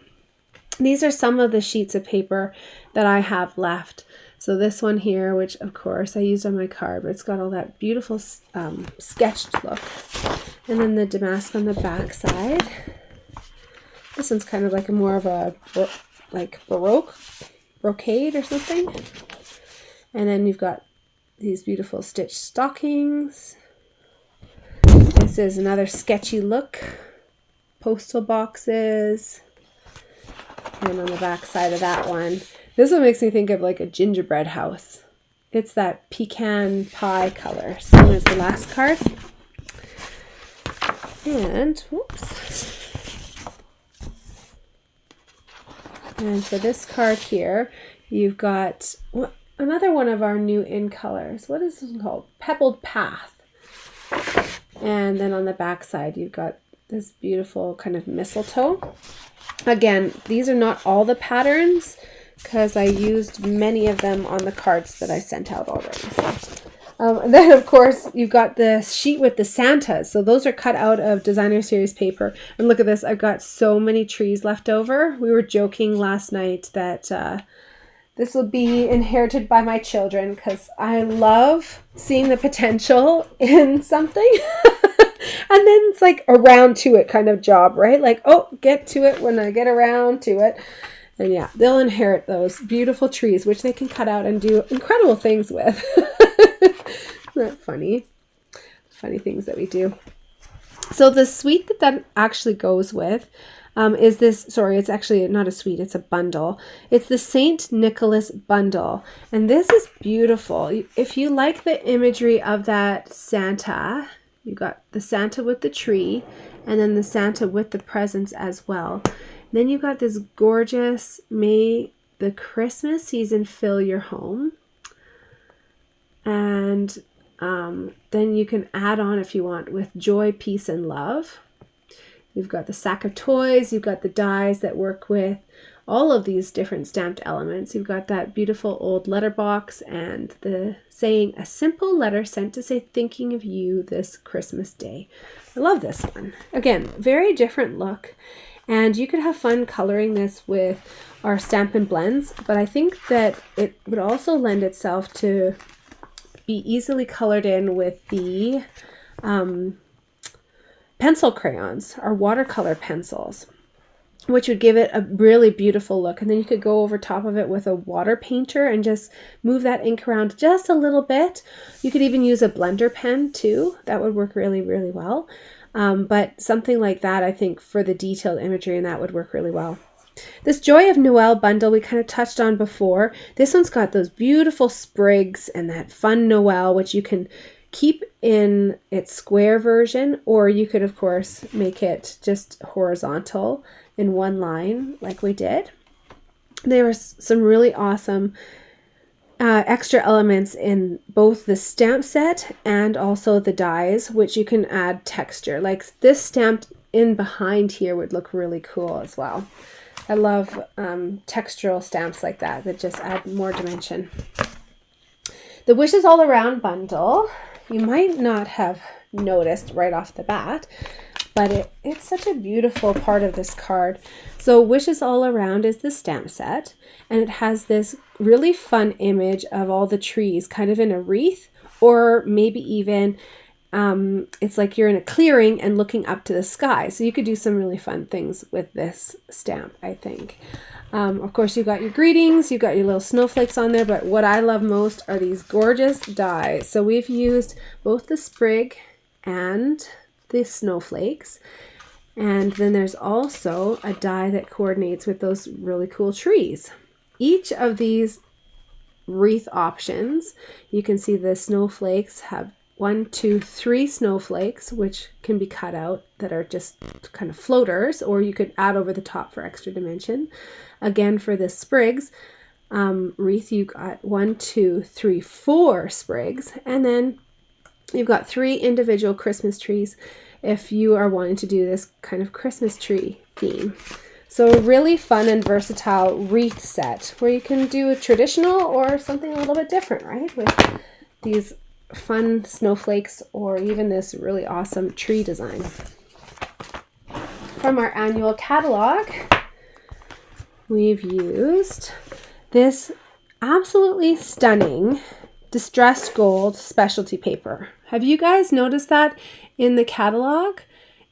[SPEAKER 1] These are some of the sheets of paper that I have left. So this one here, which of course I used on my card, but it's got all that beautiful sketched look. And then the damask on the back side. This one's kind of like more of a Baroque brocade or something. And then you've got these beautiful stitched stockings. This is another sketchy look. Postal boxes. And on the back side of that one, this one makes me think of like a gingerbread house. It's that pecan pie color, same as the last card. And, whoops. And for this card here, you've got another one of our new in colors. What is this called? Pebbled Path. And then on the back side, you've got this beautiful kind of mistletoe. Again, these are not all the patterns because I used many of them on the cards that I sent out already. And then, of course, you've got the sheet with the Santas. So those are cut out of designer series paper. And look at this. I've got so many trees left over. We were joking last night that this will be inherited by my children because I love seeing the potential in something. And then it's like a round to it kind of job, right? Like, oh, get to it when I get around to it. And yeah, they'll inherit those beautiful trees, which they can cut out and do incredible things with. Isn't that funny? Funny things that we do. So the suite that actually goes with is this, sorry, it's actually not a suite, it's a bundle. It's the St. Nicholas bundle. And this is beautiful. If you like the imagery of that Santa, you got the Santa with the tree and then the Santa with the presents as well. Then you've got this gorgeous, may the Christmas season fill your home. And then you can add on if you want with joy, peace, and love. You've got the sack of toys. You've got the dies that work with all of these different stamped elements. You've got that beautiful old letterbox and the saying, a simple letter sent to say thinking of you this Christmas day. I love this one. Again, very different look. And you could have fun coloring this with our Stampin' Blends, but I think that it would also lend itself to be easily colored in with the pencil crayons, our watercolor pencils, which would give it a really beautiful look. And then you could go over top of it with a water painter and just move that ink around just a little bit. You could even use a blender pen too. That would work really, really well. But something like that, I think for the detailed imagery, and that would work really well. This Joy of Noel bundle we kind of touched on before. This one's got those beautiful sprigs and that fun Noel, which you can keep in its square version, or you could, of course, make it just horizontal in one line like we did. There were some really awesome extra elements in both the stamp set and also the dies, which you can add texture. Like this stamped in behind here would look really cool as well. I love textural stamps like that just add more dimension. The Wishes All Around bundle, you might not have noticed right off the bat, but it's such a beautiful part of this card. So Wishes All Around is the stamp set, and it has this really fun image of all the trees kind of in a wreath, or maybe even it's like you're in a clearing and looking up to the sky. So you could do some really fun things with this stamp, I think. Of course, you've got your greetings, you've got your little snowflakes on there, but what I love most are these gorgeous dies. So we've used both the sprig and the snowflakes. And then there's also a die that coordinates with those really cool trees. Each of these wreath options, you can see the snowflakes have 1, 2, 3 snowflakes, which can be cut out that are just kind of floaters, or you could add over the top for extra dimension. Again, for the sprigs wreath, you got 1, 2, 3, 4 sprigs, and then you've got 3 individual Christmas trees if you are wanting to do this kind of Christmas tree theme. So a really fun and versatile wreath set where you can do a traditional or something a little bit different, right? With these fun snowflakes or even this really awesome tree design. From our annual catalog, we've used this absolutely stunning distressed gold specialty paper. Have you guys noticed that in the catalog?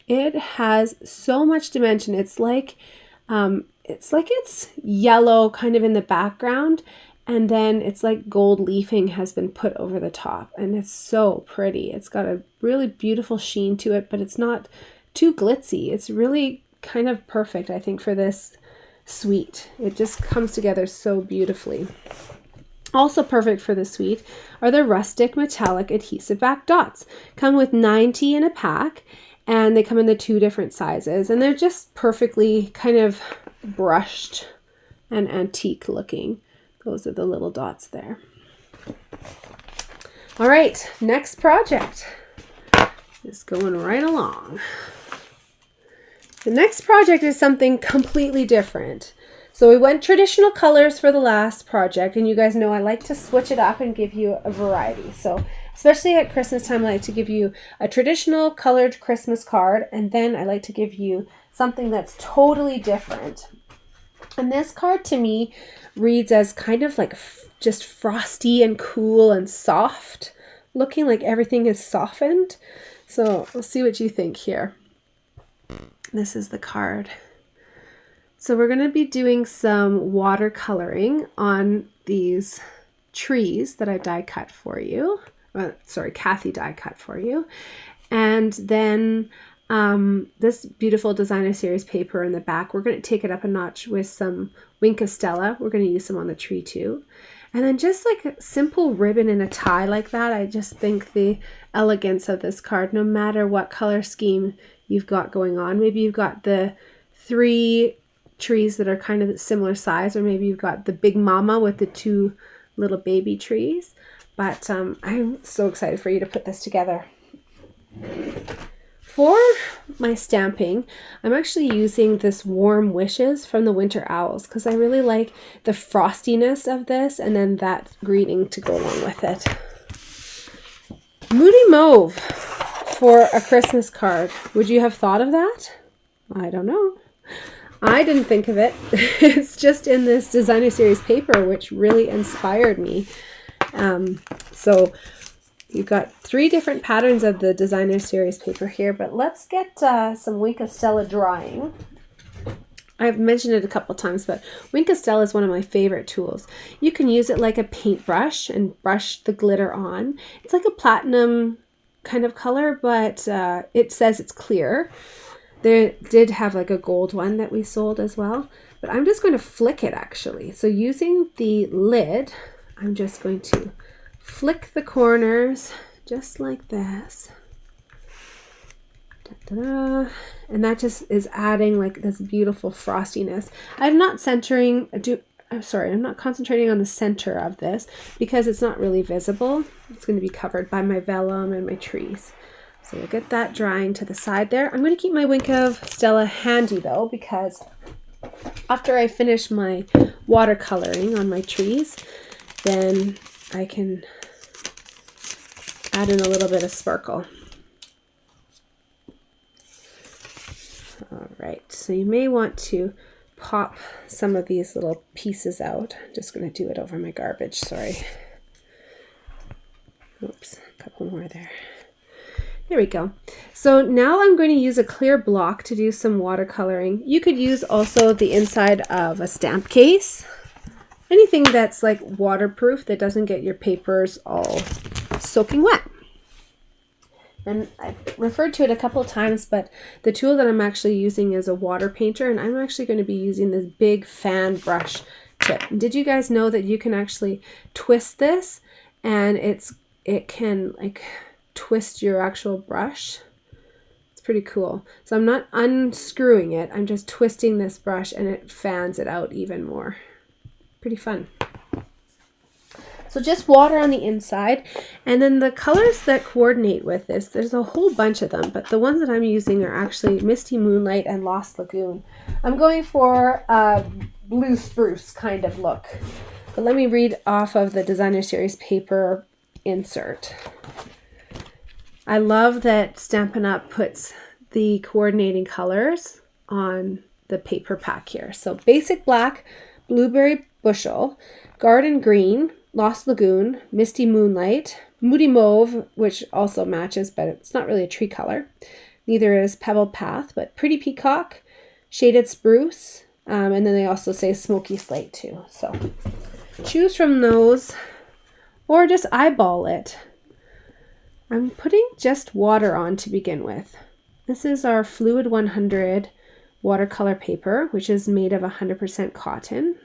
[SPEAKER 1] It has so much dimension. It's like it's yellow kind of in the background, and then it's like gold leafing has been put over the top, and it's so pretty. It's got a really beautiful sheen to it, but it's not too glitzy. It's really kind of perfect, I think, for this suite. It just comes together so beautifully. Also perfect for the suite are the rustic metallic adhesive back dots. Come with 90 in a pack, and they come in the 2 different sizes, and they're just perfectly kind of brushed and antique looking. Those are the little dots there. All right, next project is going right along. The next project is something completely different. So we went traditional colors for the last project, and you guys know I like to switch it up and give you a variety. So especially at Christmas time, I like to give you a traditional colored Christmas card, and then I like to give you something that's totally different. And this card to me reads as kind of like just frosty and cool and soft, looking like everything is softened. So we'll see what you think here. This is the card. So we're going to be doing some watercoloring on these trees that I die cut for you. Sorry, Kathy die cut for you. And then this beautiful designer series paper in the back, we're going to take it up a notch with some Wink of Stella. We're going to use some on the tree too. And then just like a simple ribbon and a tie like that, I just think the elegance of this card, no matter what color scheme you've got going on. Maybe you've got the 3 trees that are kind of similar size, or maybe you've got the big mama with the 2 little baby trees. But I'm so excited for you to put this together. For my stamping, I'm actually using this Warm Wishes from the Winter Owls because I really like the frostiness of this and then that greeting to go along with it. Moody Mauve for a Christmas card. Would you have thought of that? I don't know. I didn't think of it. It's just in this designer series paper, which really inspired me. So you've got 3 different patterns of the designer series paper here, but let's get some Wink of Stella drying. I've mentioned it a couple times, but Wink of Stella is one of my favorite tools. You can use it like a paintbrush and brush the glitter on. It's like a platinum kind of color, but it says it's clear. They did have like a gold one that we sold as well, but I'm just going to flick it actually. So using the lid, I'm just going to flick the corners just like this. Da-da-da. And that just is adding like this beautiful frostiness. I'm not concentrating on the center of this because it's not really visible. It's going to be covered by my vellum and my trees. So we'll get that drying to the side there. I'm going to keep my Wink of Stella handy though, because after I finish my watercoloring on my trees, then I can add in a little bit of sparkle. All right, so you may want to pop some of these little pieces out. I'm just going to do it over my garbage, sorry. Oops, a couple more there. There we go. So now I'm going to use a clear block to do some watercoloring. You could use also the inside of a stamp case. Anything that's like waterproof that doesn't get your papers all soaking wet. And I've referred to it a couple of times, but the tool that I'm actually using is a water painter, and I'm actually going to be using this big fan brush tip. Did you guys know that you can actually twist this and it can like twist your actual brush? It's pretty cool. So I'm not unscrewing it, I'm just twisting this brush and it fans it out even more. Pretty fun. So just water on the inside, and then the colors that coordinate with this, there's a whole bunch of them, but the ones that I'm using are actually Misty Moonlight and Lost Lagoon. I'm going for a blue spruce kind of look, but let me read off of the designer series paper insert. I love that Stampin' Up puts the coordinating colors on the paper pack here. So basic black, blueberry bushel, garden green, Lost Lagoon, Misty Moonlight, Moody Mauve, which also matches, but it's not really a tree color. Neither is Pebble Path, but Pretty Peacock, Shaded Spruce, and then they also say Smoky Slate too. So choose from those or just eyeball it. I'm putting just water on to begin with. This is our Fluid 100 watercolor paper, which is made of 100% cotton.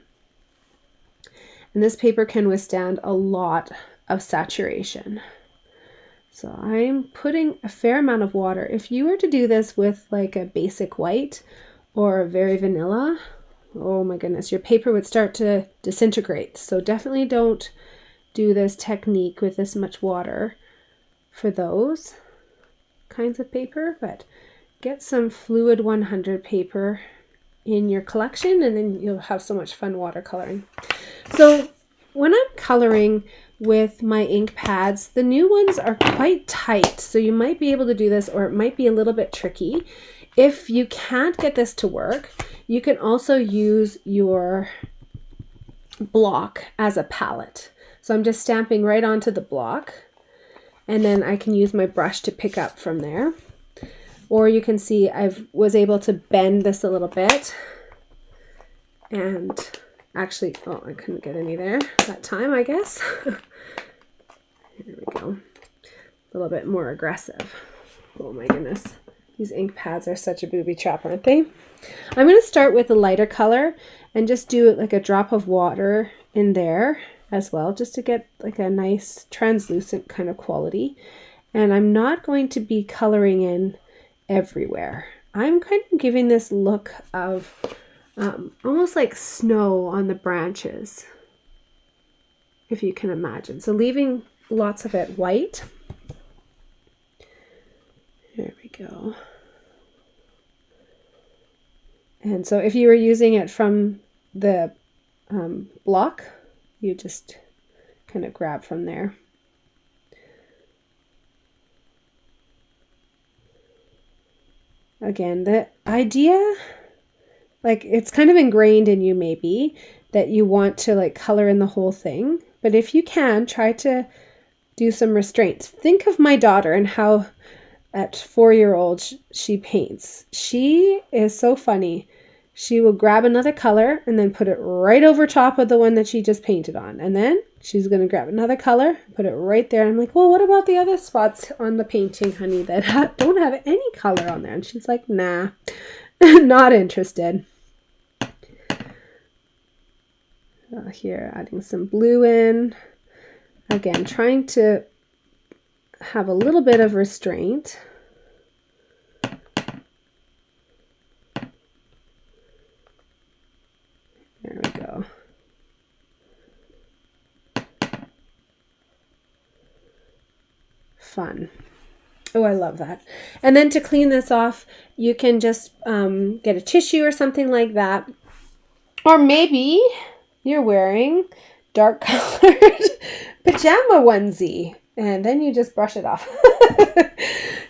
[SPEAKER 1] And this paper can withstand a lot of saturation. So I'm putting a fair amount of water. If you were to do this with like a basic white or a very vanilla, oh my goodness, your paper would start to disintegrate. So definitely don't do this technique with this much water for those kinds of paper, but get some Fluid 100 paper in your collection and then you'll have so much fun watercoloring. So when I'm coloring with my ink pads, the new ones are quite tight, so you might be able to do this, or it might be a little bit tricky. If you can't get this to work, you can also use your block as a palette. So I'm just stamping right onto the block, and then I can use my brush to pick up from there. Or you can see I was able to bend this a little bit, and actually, oh, I couldn't get any there that time, I guess. There we go. A little bit more aggressive. Oh my goodness. These ink pads are such a booby trap, aren't they? I'm going to start with a lighter color and just do like a drop of water in there as well, just to get like a nice translucent kind of quality. And I'm not going to be coloring in everywhere. I'm kind of giving this look of almost like snow on the branches, if you can imagine. So leaving lots of it white. There we go. And so if you were using it from the block, you just kind of grab from there. Again, the idea, like, it's kind of ingrained in you maybe that you want to like color in the whole thing, but if you can, try to do some restraint. Think of my daughter and how at 4-year-old she paints. She is so funny. She will grab another color and then put it right over top of the one that she just painted on, and then she's going to grab another color, put it right there. I'm like, well, what about the other spots on the painting, honey, that don't have any color on there? And she's like, nah, not interested. Here, adding some blue in. Again, trying to have a little bit of restraint. There we go. Fun. Oh, I love that. And then to clean this off, you can just get a tissue or something like that. Or maybe you're wearing dark colored pajama onesie, and then you just brush it off.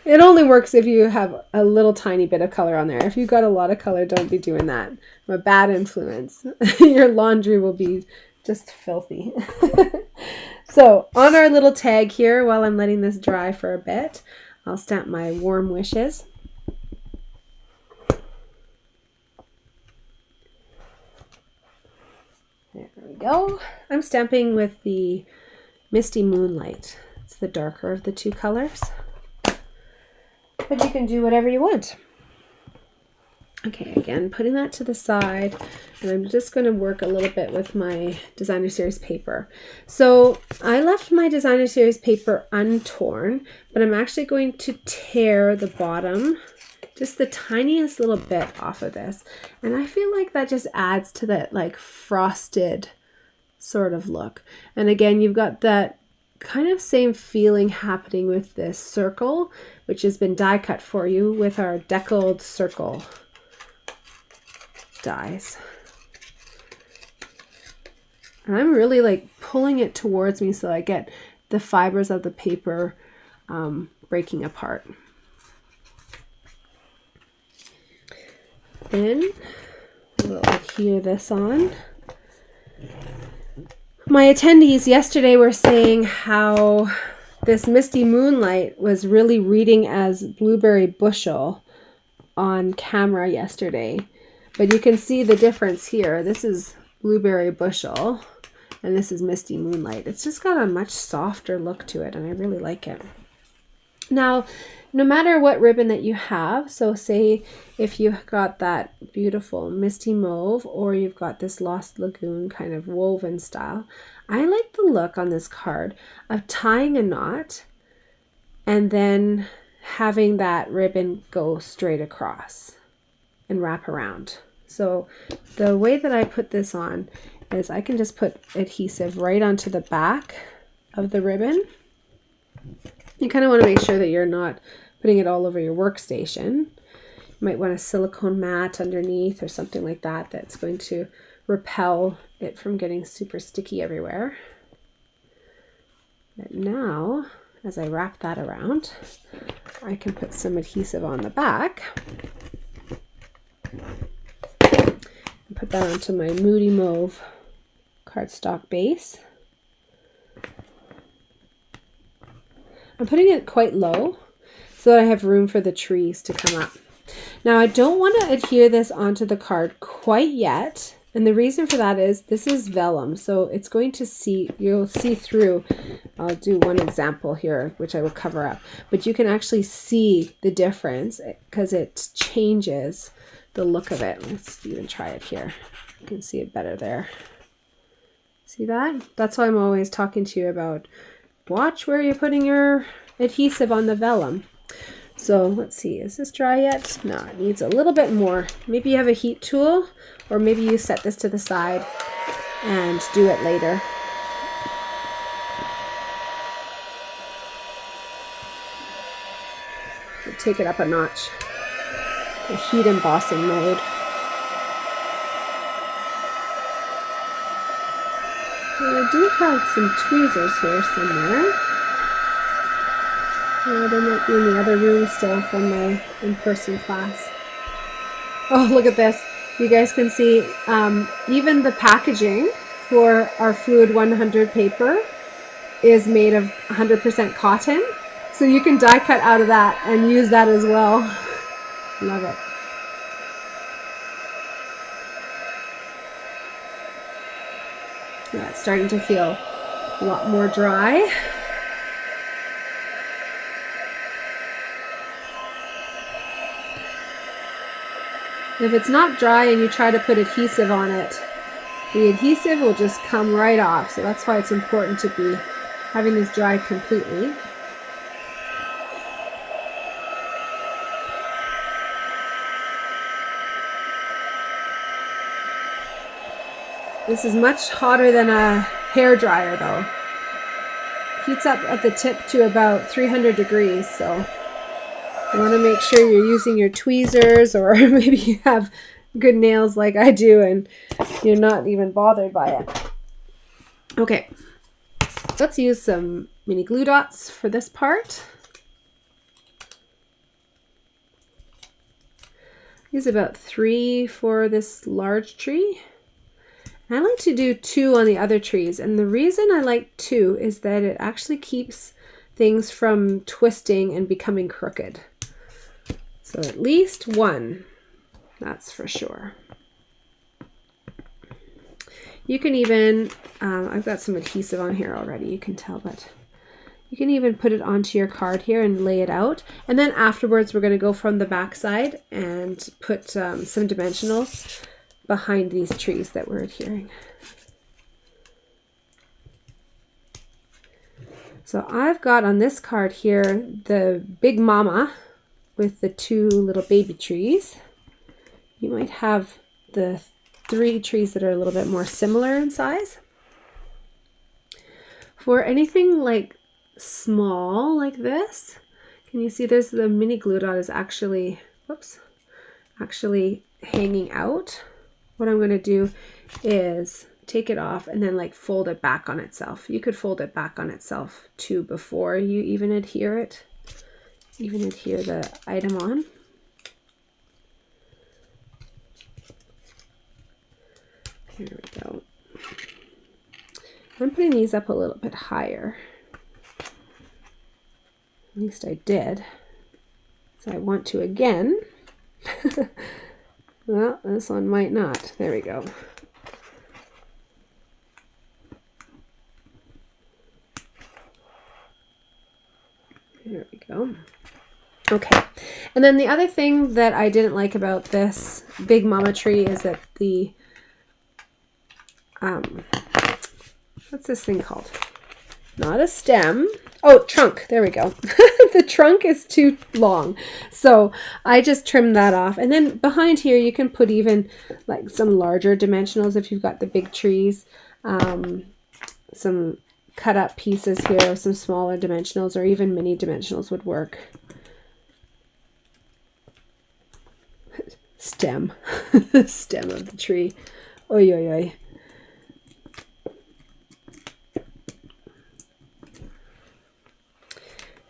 [SPEAKER 1] It only works if you have a little tiny bit of color on there. If you've got a lot of color, don't be doing that. I'm a bad influence. Your laundry will be just filthy. So on our little tag here, while I'm letting this dry for a bit, I'll stamp my warm wishes. There we go. I'm stamping with the Misty Moonlight. It's the darker of the two colors, but you can do whatever you want. Okay, again, putting that to the side, and I'm just going to work a little bit with my Designer Series paper. So I left my Designer Series paper untorn, but I'm actually going to tear the bottom, just the tiniest little bit off of this. And I feel like that just adds to that like frosted sort of look. And again, you've got that kind of same feeling happening with this circle, which has been die cut for you with our deckled circle dies. And I'm really like pulling it towards me so I get the fibers of the paper breaking apart. Then we'll adhere this on. My attendees yesterday were saying how this Misty Moonlight was really reading as Blueberry Bushel on camera yesterday. But you can see the difference here. This is Blueberry Bushel and this is Misty Moonlight. It's just got a much softer look to it, and I really like it. Now, no matter what ribbon that you have, so say if you've got that beautiful Misty Mauve or you've got this Lost Lagoon kind of woven style, I like the look on this card of tying a knot and then having that ribbon go straight across and wrap around. So the way that I put this on is I can just put adhesive right onto the back of the ribbon. You kind of want to make sure that you're not putting it all over your workstation. You might want a silicone mat underneath or something like that that's going to repel it from getting super sticky everywhere. But now, as I wrap that around, I can put some adhesive on the back. And put that onto my Moody Mauve cardstock base. I'm putting it quite low so that I have room for the trees to come up. Now I don't want to adhere this onto the card quite yet. And the reason for that is this is vellum, so it's going to you'll see through. I'll do one example here, which I will cover up, but you can actually see the difference because it changes the look of it. Let's even try it here. You can see it better there. See that? That's why I'm always talking to you about watch where you're putting your adhesive on the vellum. So let's see, is this dry yet? No, it needs a little bit more. Maybe you have a heat tool, or maybe you set this to the side and do it later. We'll take it up a notch. The heat embossing mode. And I do have some tweezers here somewhere. They might be in the other room still from my in-person class. Oh, look at this. You guys can see even the packaging for our Fluid 100 paper is made of 100% cotton. So you can die cut out of that and use that as well. Love it. Yeah, it's starting to feel a lot more dry. If it's not dry and you try to put adhesive on it, the adhesive will just come right off. So that's why it's important to be having this dry completely. This is much hotter than a hair dryer though. Heats up at the tip to about 300 degrees, so you want to make sure you're using your tweezers, or maybe you have good nails like I do and you're not even bothered by it. Okay, let's use some mini glue dots for this part. Use about 3 for this large tree. I like to do 2 on the other trees, and the reason I like 2 is that it actually keeps things from twisting and becoming crooked. So at least 1, that's for sure. You can even, I've got some adhesive on here already, you can tell, but you can even put it onto your card here and lay it out. And then afterwards, we're going to go from the back side and put some dimensionals behind these trees that we're adhering. So I've got on this card here the Big Mama with the 2 little baby trees. You might have the 3 trees that are a little bit more similar in size. For anything like small like this, can you see there's the mini glue dot is actually, whoops, actually hanging out. What I'm going to do is take it off and then like fold it back on itself. You could fold it back on itself too before you even adhere it. Even adhere the item on. Here we go. I'm putting these up a little bit higher. At least I did. So I want to again. Well, this one might not. There we go. There we go. Okay, and then the other thing that I didn't like about this Big Mama tree is that the, what's this thing called? Not a stem. Oh, trunk. There we go. The trunk is too long. So I just trimmed that off. And then behind here, you can put even like some larger dimensionals if you've got the big trees. Some cut up pieces here, some smaller dimensionals, or even mini dimensionals would work. Stem. The stem of the tree. Oy, oy, oy.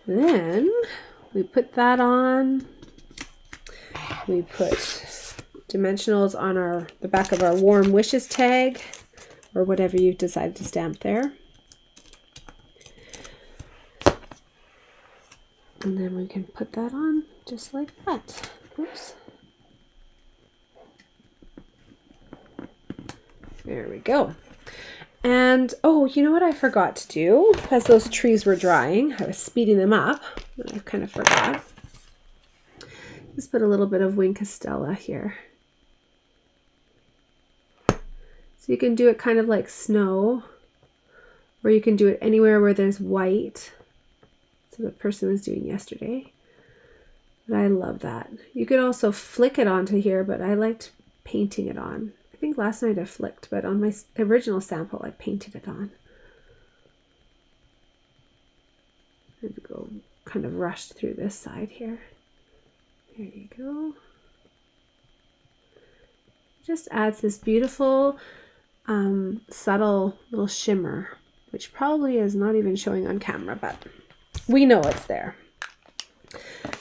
[SPEAKER 1] Then we put that on. We put dimensionals on the back of our warm wishes tag, or whatever you decided to stamp there. And then we can put that on just like that. Oops. There we go. And, oh, you know what I forgot to do? As those trees were drying, I was speeding them up, and I kind of forgot. Just put a little bit of Wink of Stella here. So you can do it kind of like snow, or you can do it anywhere where there's white. So the person was doing yesterday. But I love that. You could also flick it onto here, but I liked painting it on. I think last night I flicked, but on my original sample I painted it on. And go kind of rushed through this side here. There you go. Just adds this beautiful subtle little shimmer, which probably is not even showing on camera, but we know it's there.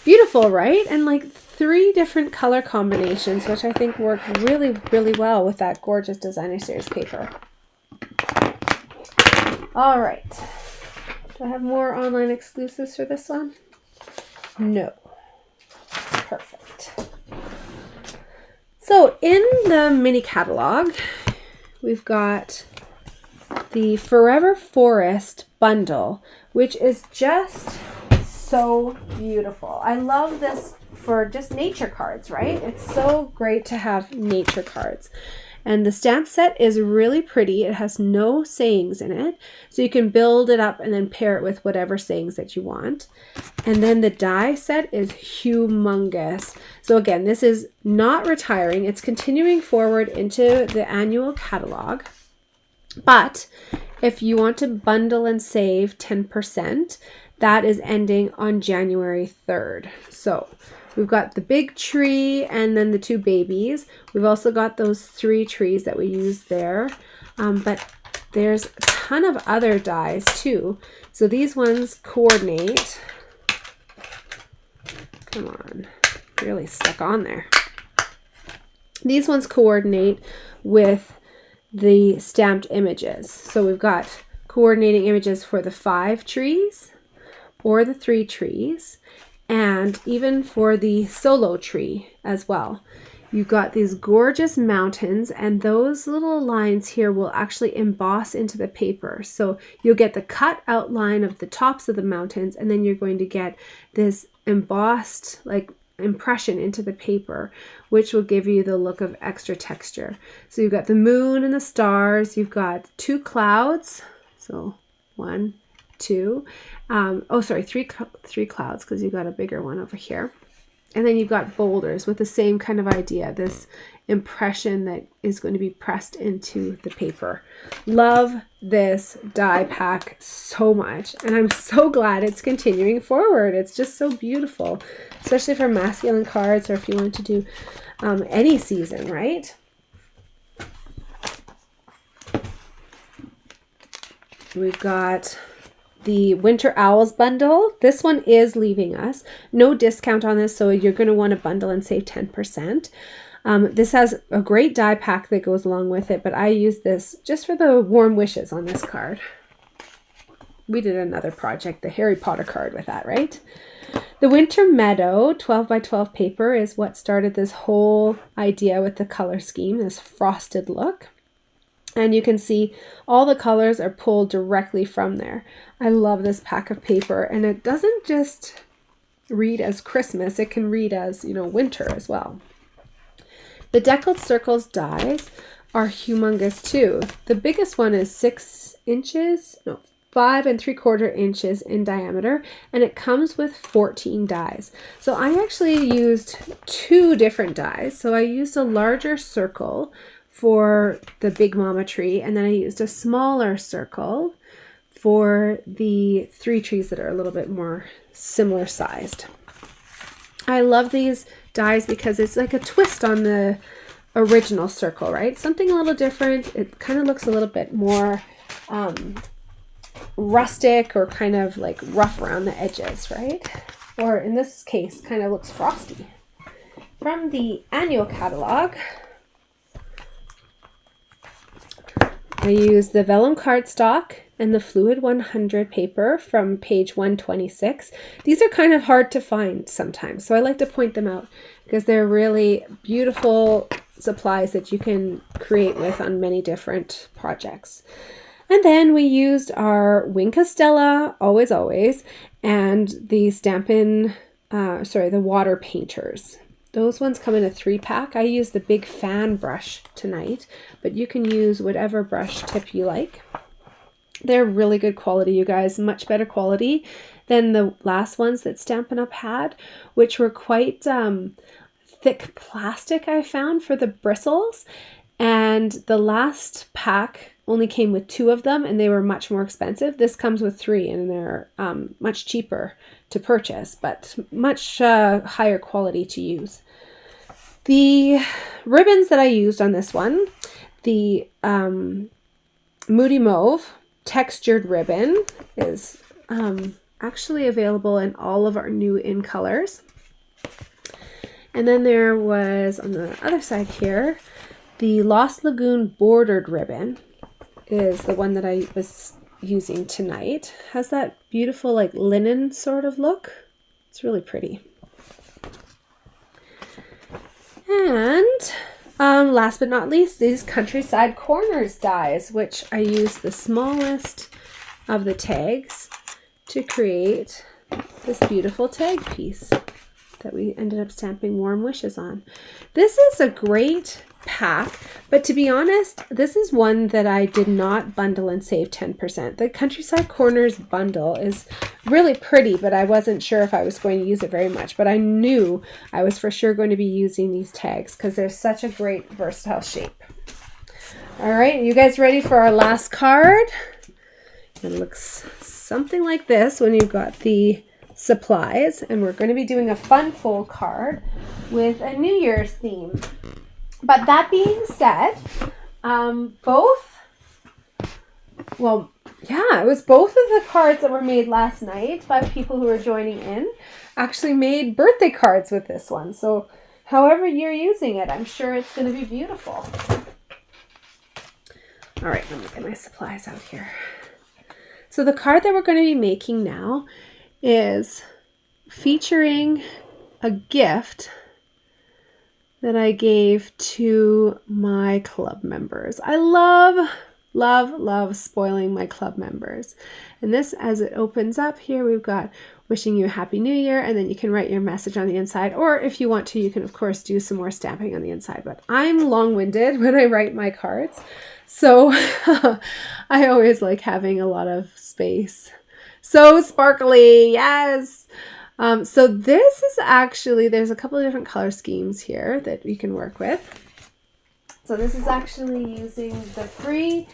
[SPEAKER 1] Beautiful, right? And like 3 different color combinations, which I think work really, really well with that gorgeous designer series paper. All right. Do I have more online exclusives for this one? No. Perfect. So in the mini catalog, we've got the Forever Forest bundle, which is just so beautiful. I love this for just nature cards, right? It's so great to have nature cards. And the stamp set is really pretty. It has no sayings in it. So you can build it up and then pair it with whatever sayings that you want. And then the die set is humongous. So again, this is not retiring. It's continuing forward into the annual catalog. But if you want to bundle and save 10%, that is ending on January 3rd. So we've got the big tree and then the 2 babies. We've also got those 3 trees that we use there. But there's a ton of other dies too. So these ones coordinate. Come on, really stuck on there. These ones coordinate with the stamped images. So we've got coordinating images for the 5 trees or the 3 trees, and even for the solo tree as well. You've got these gorgeous mountains, and those little lines here will actually emboss into the paper. So you'll get the cut outline of the tops of the mountains, and then you're going to get this embossed like impression into the paper, which will give you the look of extra texture. So you've got the moon and the stars, you've got 2 clouds, so 1, 2, three clouds, because you've got a bigger one over here. And then you've got boulders with the same kind of idea, this impression that is going to be pressed into the paper. Love this die pack so much, and I'm so glad it's continuing forward. It's just so beautiful, especially for masculine cards, or if you want to do any season, right? We've got the Winter Owls bundle. This one is leaving us. No discount on this, so you're going to want to bundle and save 10%. This has a great die pack that goes along with it, but I use this just for the warm wishes on this card. We did another project, the Harry Potter card, with that, right? The Winter Meadow 12 by 12 paper is what started this whole idea with the color scheme, this frosted look. And you can see all the colors are pulled directly from there. I love this pack of paper, and it doesn't just read as Christmas, it can read as, you know, winter as well. The Deckled Circles dies are humongous too. The biggest one is 6 inches, no, 5 3/4 inches in diameter, and it comes with 14 dies. So I actually used 2 different dies. So I used a larger circle for the Big Mama tree, and then I used a smaller circle for the 3 trees that are a little bit more similar sized. I love these dies because it's like a twist on the original circle, right? Something a little different. It kind of looks a little bit more rustic or kind of like rough around the edges, right? Or in this case, kind of looks frosty. From the annual catalog, I used the vellum cardstock and the Fluid 100 paper from page 126. These are kind of hard to find sometimes, so I like to point them out because they're really beautiful supplies that you can create with on many different projects. And then we used our Stella, always, and the Stampin', the water painters. Those ones come in a 3-pack. I use the big fan brush tonight, but you can use whatever brush tip you like. They're really good quality, you guys, much better quality than the last ones that Stampin' Up had, which were quite thick plastic, I found, for the bristles. And the last pack only came with 2 of them, and they were much more expensive. This comes with 3, and they're much cheaper to purchase, but much higher quality to use. The ribbons that I used on this one, the Moody Mauve textured ribbon is actually available in all of our new in colors. And then there was, on the other side here, the Lost Lagoon bordered ribbon is the one that I was using tonight. Has that beautiful like linen sort of look. It's really pretty. And last but not least, these Countryside Corners dies, which I use the smallest of the tags to create this beautiful tag piece that we ended up stamping Warm Wishes on. This is a great pack, but to be honest, this is one that I did not bundle and save 10%. The Countryside Corners bundle is really pretty, but I wasn't sure if I was going to use it very much, but I knew I was for sure going to be using these tags because they're such a great versatile shape. All right, you guys ready for our last card? It looks something like this when you've got the supplies, and we're going to be doing a fun fold card with a New Year's theme. But that being said, it was both of the cards that were made last night by people who were joining in actually made birthday cards with this one. So however you're using it, I'm sure it's going to be beautiful. All right, let me get my supplies out here. So the card that we're going to be making now is featuring a gift that I gave to my club members. I love spoiling my club members. And this, as it opens up here, we've got wishing you a happy new year, and then you can write your message on the inside, or if you want to, you can of course do some more stamping on the inside, but I'm long-winded when I write my cards. So I always like having a lot of space. So sparkly, yes. So this is actually, there's a couple of different color schemes here that we can work with. So this is actually using the free,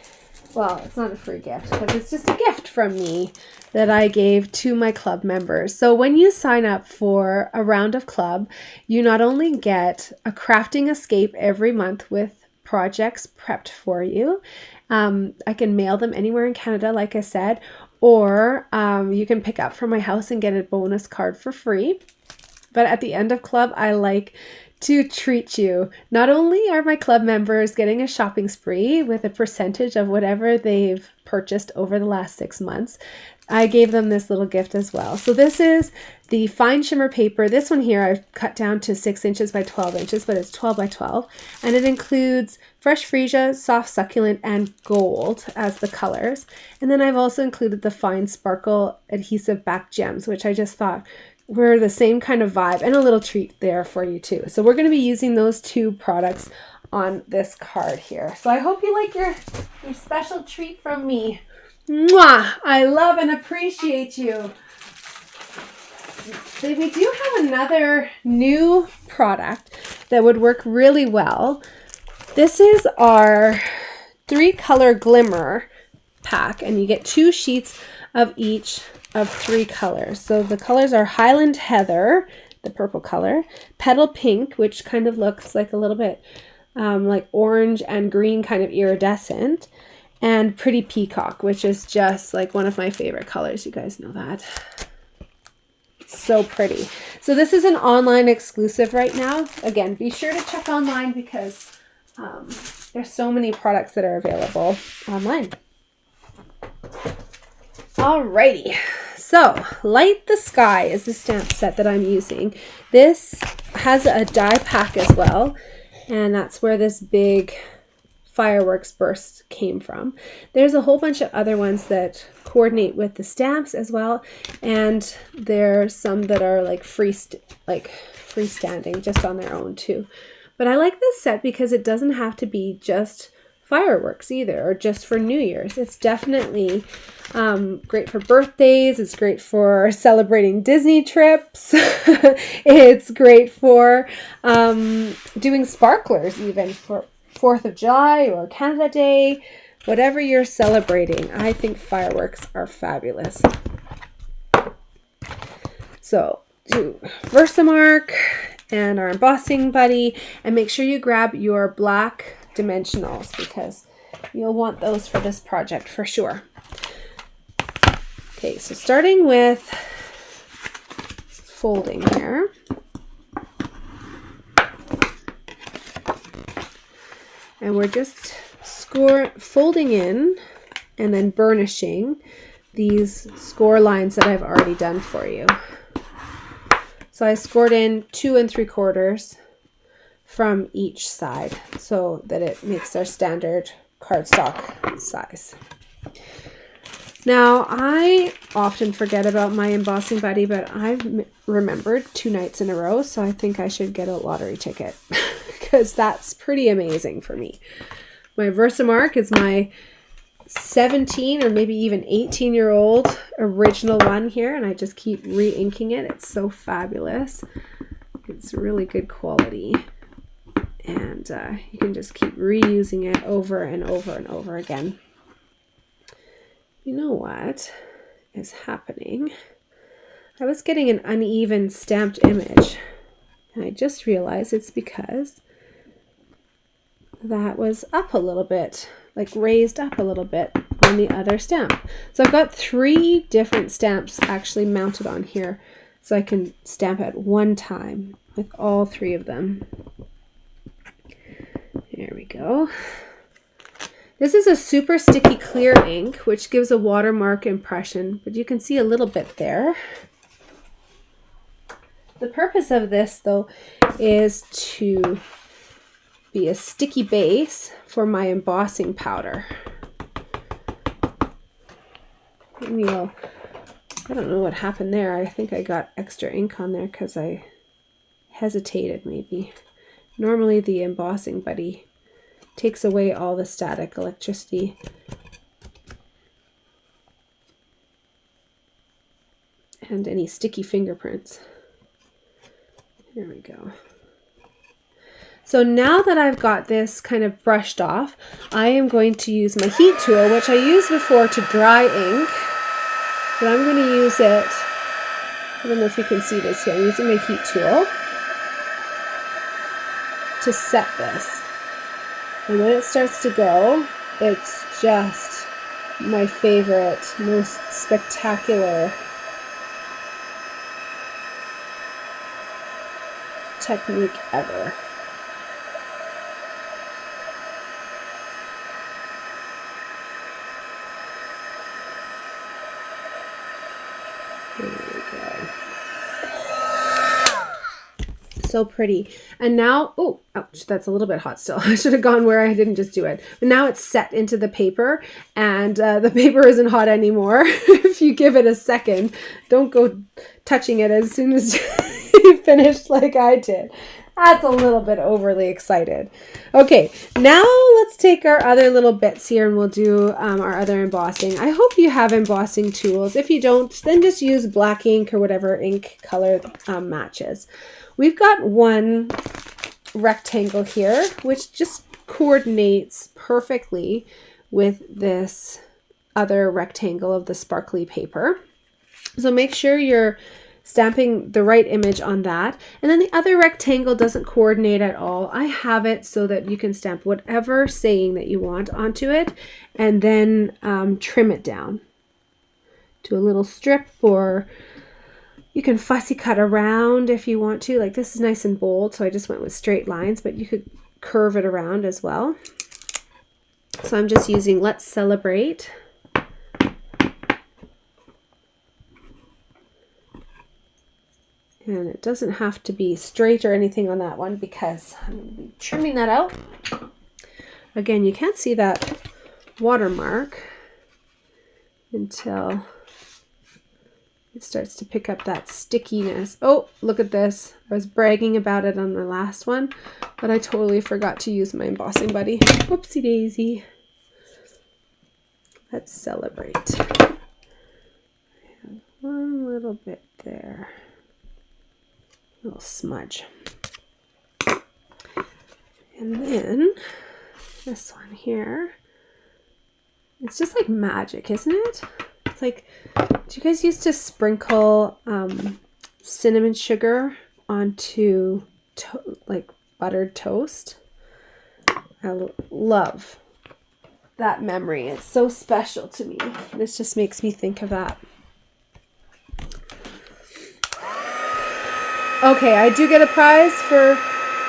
[SPEAKER 1] well, it's not a free gift because it's just a gift from me that I gave to my club members. So when you sign up for a round of club, you not only get a crafting escape every month with projects prepped for you. I can mail them anywhere in Canada, like I said, or you can pick up from my house and get a bonus card for free. But at the end of club, I like to treat you. Not only are my club members getting a shopping spree with a percentage of whatever they've purchased over the last 6 months, I gave them this little gift as well. So this is the fine shimmer paper. This one here I've cut down to 6 inches by 12 inches, but it's 12 by 12. And it includes fresh freesia, soft succulent, and gold as the colors. And then I've also included the fine sparkle adhesive back gems, which I just thought were the same kind of vibe, and a little treat there for you too. So we're going to be using those 2 products on this card here. So I hope you like your special treat from me. Mwah! I love and appreciate you. So we do have another new product that would work really well. This is our 3-color glimmer pack, and you get 2 sheets of each of 3 colors. So the colors are Highland Heather, the purple color, Petal Pink, which kind of looks like a little bit like orange and green, kind of iridescent, and Pretty Peacock, which is just like one of my favorite colors. You guys know that. So pretty. So this is an online exclusive right now. Again, be sure to check online because there's so many products that are available online. Alrighty, so Light the Sky is the stamp set that I'm using. This has a die pack as well, and that's where this big fireworks burst came from. There's a whole bunch of other ones that coordinate with the stamps as well, and there's some that are like freestanding just on their own too. But I like this set because it doesn't have to be just fireworks either, or just for New Year's. It's definitely great for birthdays. It's great for celebrating Disney trips. It's great for doing sparklers, even for 4th of July or Canada Day, whatever you're celebrating. I think fireworks are fabulous. So do Versamark and our embossing buddy, and make sure you grab your black dimensionals because you'll want those for this project for sure. Okay, so starting with folding here. And we're just folding in and then burnishing these score lines that I've already done for you. So I scored in 2 3/4 from each side so that it makes our standard cardstock size. Now, I often forget about my embossing buddy, but I've remembered 2 nights in a row, so I think I should get a lottery ticket because that's pretty amazing for me. My Versamark is my 17 or maybe even 18-year-old original one here, and I just keep re-inking it. It's so fabulous. It's really good quality, and you can just keep reusing it over and over and over again. You know what is happening? I was getting an uneven stamped image, and I just realized it's because that was up a little bit, like raised up a little bit on the other stamp. So I've got 3 different stamps actually mounted on here, so I can stamp at one time with all 3 of them. There we go. This is a super sticky clear ink, which gives a watermark impression, but you can see a little bit there. The purpose of this, though, is to be a sticky base for my embossing powder. I don't know what happened there. I think I got extra ink on there because I hesitated maybe. Normally the embossing buddy takes away all the static electricity. And any sticky fingerprints. There we go. So now that I've got this kind of brushed off, I am going to use my heat tool, which I used before to dry ink. But I'm going to use it, I don't know if you can see this here, I'm using my heat tool to set this. And when it starts to go, it's just my favorite, most spectacular technique ever. There we go. So pretty. And now, oh, ouch, that's a little bit hot still. I should have gone where I didn't just do it. But now it's set into the paper, and the paper isn't hot anymore. If you give it a second, don't go touching it as soon as you finish like I did. That's a little bit overly excited. Okay, now let's take our other little bits here and we'll do our other embossing. I hope you have embossing tools. If you don't, then just use black ink or whatever ink color matches. We've got one rectangle here, which just coordinates perfectly with this other rectangle of the sparkly paper. So make sure you're stamping the right image on that. And then the other rectangle doesn't coordinate at all. I have it so that you can stamp whatever saying that you want onto it and then trim it down to a little strip, or you can fussy cut around if you want to. Like this is nice and bold, so I just went with straight lines, but you could curve it around as well. So I'm just using Let's Celebrate. And it doesn't have to be straight or anything on that one because I'm going to be trimming that out. Again, you can't see that watermark until it starts to pick up that stickiness. Oh, look at this. I was bragging about it on the last one, but I totally forgot to use my embossing buddy. Whoopsie daisy. Let's celebrate. I have one little bit there. Little smudge. And then this one here, it's just like magic, isn't it? It's like, do you guys used to sprinkle cinnamon sugar onto like buttered toast? I love that memory. It's so special to me. This just makes me think of that. Okay, I do get a prize for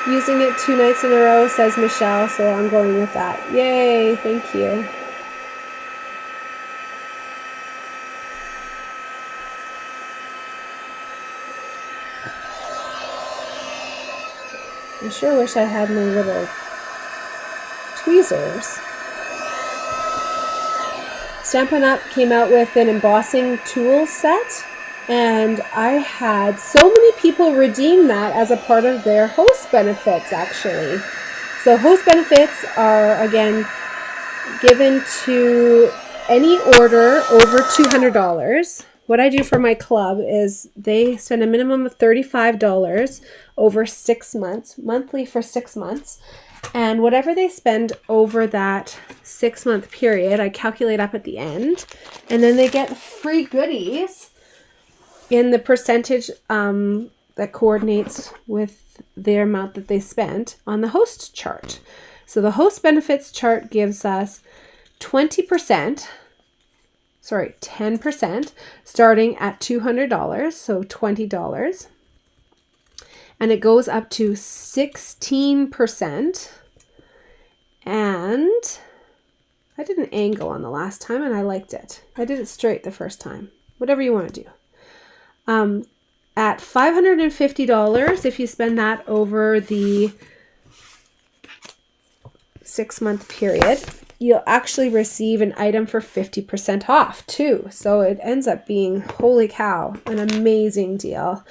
[SPEAKER 1] using it 2 nights in a row, says Michelle, so I'm going with that. Yay, thank you. I sure wish I had my little tweezers. Stampin' Up! Came out with an embossing tool set. And I had so many people redeem that as a part of their host benefits, actually. So host benefits are, again, given to any order over $200. What I do for my club is they spend a minimum of $35 over 6 months, monthly for 6 months. And whatever they spend over that 6-month period, I calculate up at the end. And then they get free goodies in the percentage that coordinates with their amount that they spent on the host chart. So the host benefits chart gives us 10% starting at $200, so $20. And it goes up to 16%. And I did an angle on the last time and I liked it. I did it straight the first time. Whatever you want to do. At $550, if you spend that over the 6-month period, you'll actually receive an item for 50% off too. So it ends up being, holy cow, an amazing deal.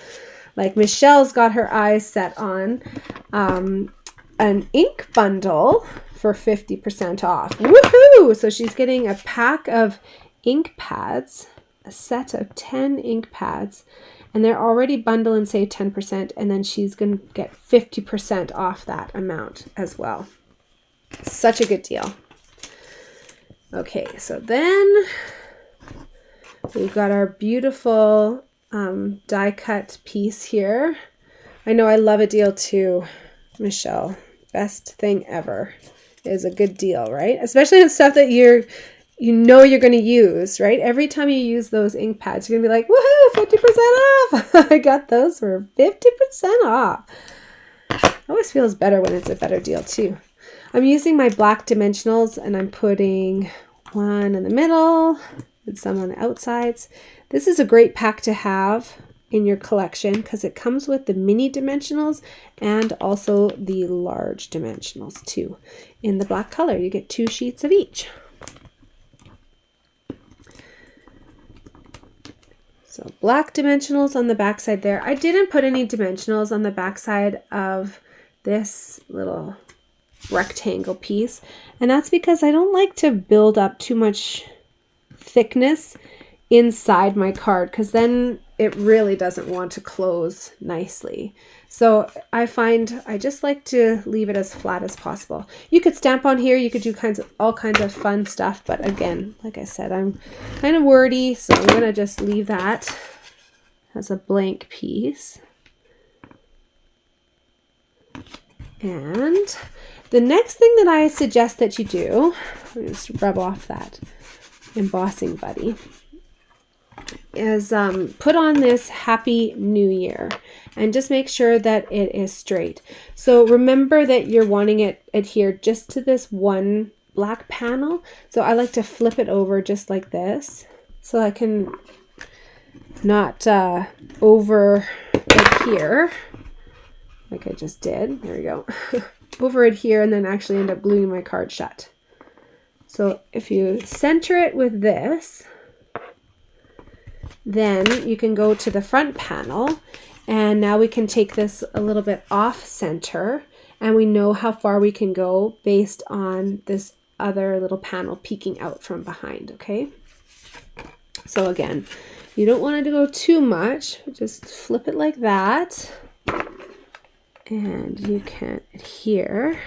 [SPEAKER 1] Like Michelle's got her eyes set on an ink bundle for 50% off. Woohoo! So she's getting a pack of ink pads, a set of 10 ink pads, and they're already bundle and save 10%, and then she's going to get 50% off that amount as well. Such a good deal. Okay, so then we've got our beautiful die cut piece here. I know I love a deal too, Michelle. Best thing ever is a good deal, right? Especially on stuff that you know you're going to use, right? Every time you use those ink pads, you're going to be like, woohoo, 50% off. I got those for 50% off. It always feels better when it's a better deal too. I'm using my black dimensionals and I'm putting one in the middle and some on the outsides. This is a great pack to have in your collection because it comes with the mini dimensionals and also the large dimensionals too. In the black color, you get 2 sheets of each. So black dimensionals on the back side there. I didn't put any dimensionals on the back side of this little rectangle piece, and that's because I don't like to build up too much thickness inside my card, because then it really doesn't want to close nicely. So I find I just like to leave it as flat as possible. You could stamp on here, you could do all kinds of fun stuff, but again, like I said, I'm kind of wordy, so I'm gonna just leave that as a blank piece. And the next thing that I suggest that you do, let me just rub off that embossing buddy, is put on this Happy New Year, and just make sure that it is straight. So remember that you're wanting it adhered just to this one black panel. So I like to flip it over just like this, so I can not over adhere like I just did. There we go. Over adhere and then actually end up gluing my card shut. So if you center it with this, then you can go to the front panel, and now we can take this a little bit off center, and we know how far we can go based on this other little panel peeking out from behind, okay? So again, you don't want it to go too much, just flip it like that, and you can adhere.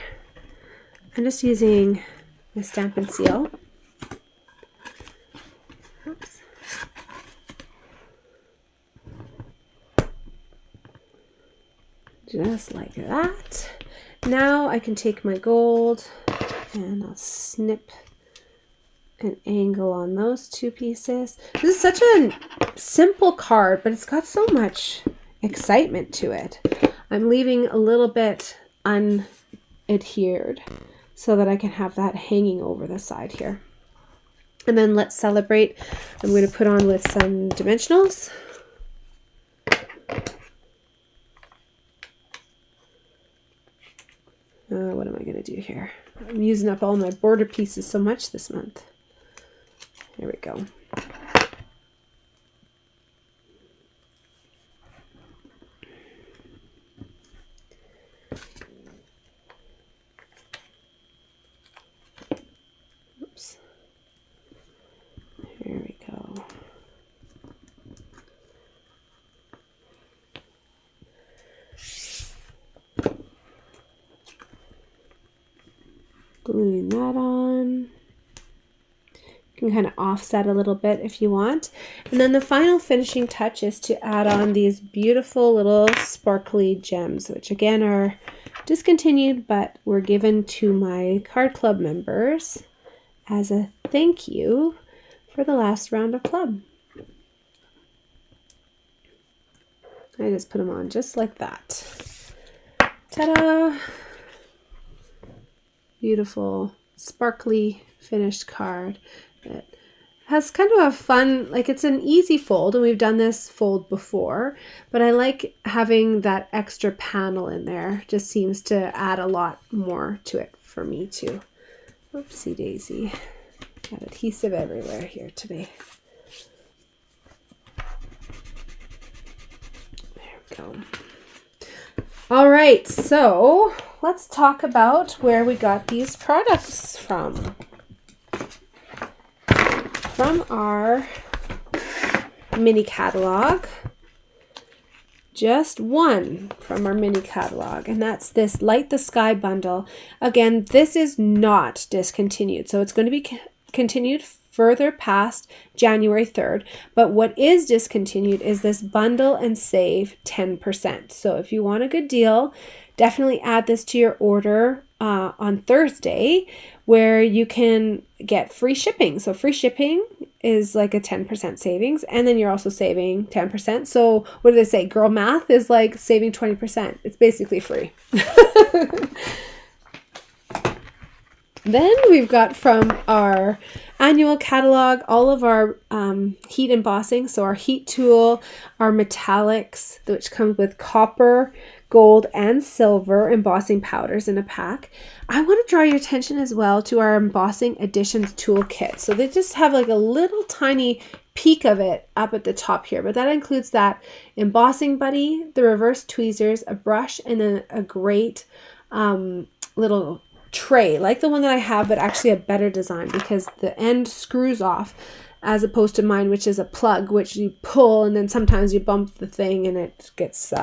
[SPEAKER 1] I'm just using the Stampin' Seal. Oops. Just like that. Now I can take my gold and I'll snip an angle on those two pieces. This is such a simple card, but it's got so much excitement to it. I'm leaving a little bit unadhered so that I can have that hanging over the side here. And then let's celebrate. I'm going to put on with some dimensionals. What am I going to do here? I'm using up all my border pieces so much this month. There we go. Oops. There we go. Gluing that on. You can kind of offset a little bit if you want. And then the final finishing touch is to add on these beautiful little sparkly gems, which again are discontinued, but were given to my card club members as a thank you for the last round of club. I just put them on just like that. Ta-da! Beautiful, sparkly finished card that has kind of a fun, like it's an easy fold, and we've done this fold before, but I like having that extra panel in there. Just seems to add a lot more to it for me too. Oopsie daisy. Got adhesive everywhere here today. There we go. All right, so let's talk about where we got these products from. From our mini catalog. Just one from our mini catalog, and that's this Light the Sky bundle. Again, this is not discontinued, so it's going to be continued further past January 3rd. But what is discontinued is this bundle and save 10%. So if you want a good deal, definitely add this to your order on Thursday, where you can get free shipping. So free shipping is like a 10% savings, and then you're also saving 10%. So what do they say? Girl math is like saving 20%. It's basically free. Then we've got from our annual catalog all of our heat embossing. So our heat tool, our metallics, which comes with copper, gold, and silver embossing powders in a pack. I want to draw your attention as well to our embossing additions toolkit. So they just have like a little tiny peek of it up at the top here, but that includes that embossing buddy, the reverse tweezers, a brush, and a great little tray like the one that I have, but actually a better design because the end screws off, as opposed to mine, which is a plug which you pull and then sometimes you bump the thing and it gets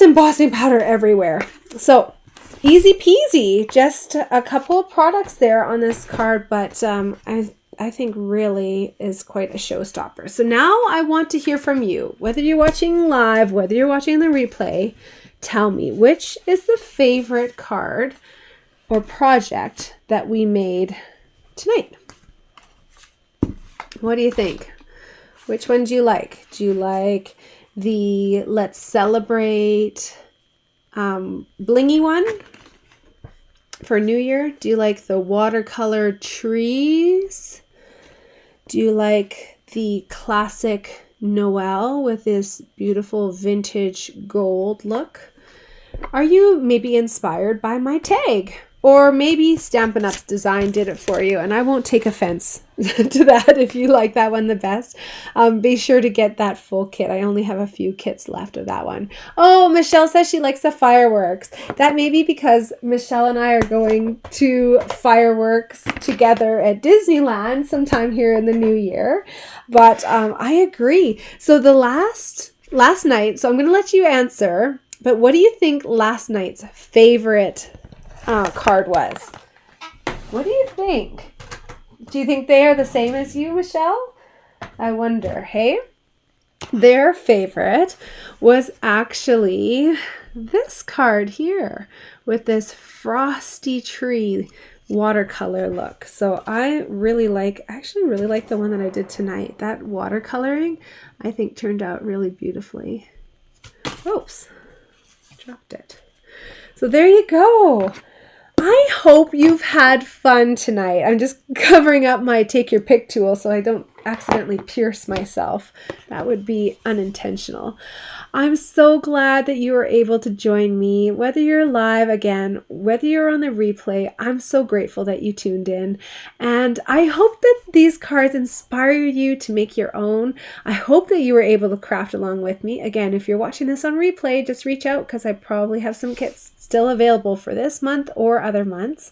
[SPEAKER 1] embossing powder everywhere. So easy peasy, just a couple of products there on this card, but I think really is quite a showstopper. So now I want to hear from you, whether you're watching live, whether you're watching the replay. Tell me, which is the favorite card or project that we made tonight? What do you think? Which one do you like? Do you like the Let's Celebrate blingy one for New Year? Do you like the watercolor trees? Do you like the classic Noel with this beautiful vintage gold look? Are you maybe inspired by my tag? Or maybe Stampin' Up's design did it for you, and I won't take offense to that if you like that one the best. Be sure to get that full kit. I only have a few kits left of that one. Oh, Michelle says she likes the fireworks. That may be because Michelle and I are going to fireworks together at Disneyland sometime here in the new year. But I agree. So the last night, so I'm going to let you answer, but what do you think last night's favorite card was? What do you think? Do you think they are the same as you, Michelle? I wonder, hey? Their favorite was actually this card here with this frosty tree watercolor look. So I actually really like the one that I did tonight. That watercoloring, I think, turned out really beautifully. Oops, dropped it. So there you go. I hope you've had fun tonight. I'm just covering up my take your pick tool so I don't accidentally pierce myself. That would be unintentional. I'm so glad that you were able to join me, whether you're live again, whether you're on the replay. I'm so grateful that you tuned in, and I hope that these cards inspire you to make your own. I hope that you were able to craft along with me. Again, if you're watching this on replay, just reach out because I probably have some kits still available for this month or other months.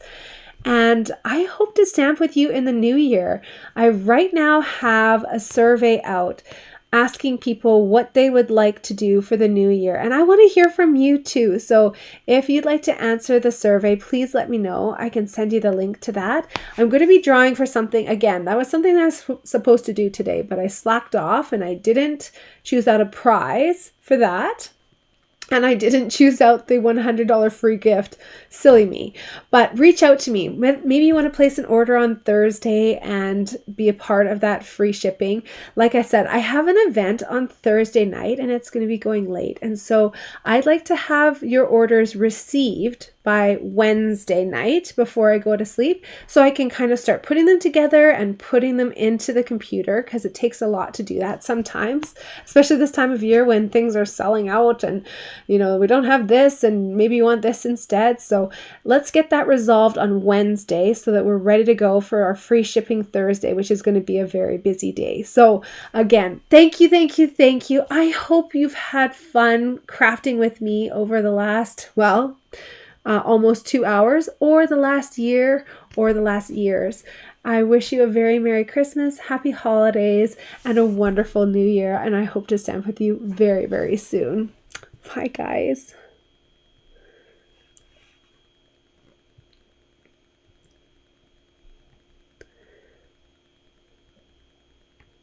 [SPEAKER 1] And I hope to stamp with you in the new year. I right now have a survey out asking people what they would like to do for the new year. And I want to hear from you too. So if you'd like to answer the survey, please let me know. I can send you the link to that. I'm going to be drawing for something. Again, that was something that I was supposed to do today, but I slacked off and I didn't choose out a prize for that. And I didn't choose out the $100 free gift. Silly me. But reach out to me. Maybe you want to place an order on Thursday and be a part of that free shipping. Like I said, I have an event on Thursday night and it's going to be going late. And so I'd like to have your orders received by Wednesday night before I go to sleep, so I can kind of start putting them together and putting them into the computer, because it takes a lot to do that sometimes, especially this time of year when things are selling out and we don't have this and maybe you want this instead. So let's get that resolved on Wednesday so that we're ready to go for our free shipping Thursday, which is going to be a very busy day. So again, thank you. I hope you've had fun crafting with me over the last, almost 2 hours, or the last year, or the last years. I wish you a very Merry Christmas, Happy Holidays, and a wonderful New Year, and I hope to stamp with you very, very soon. Bye, guys.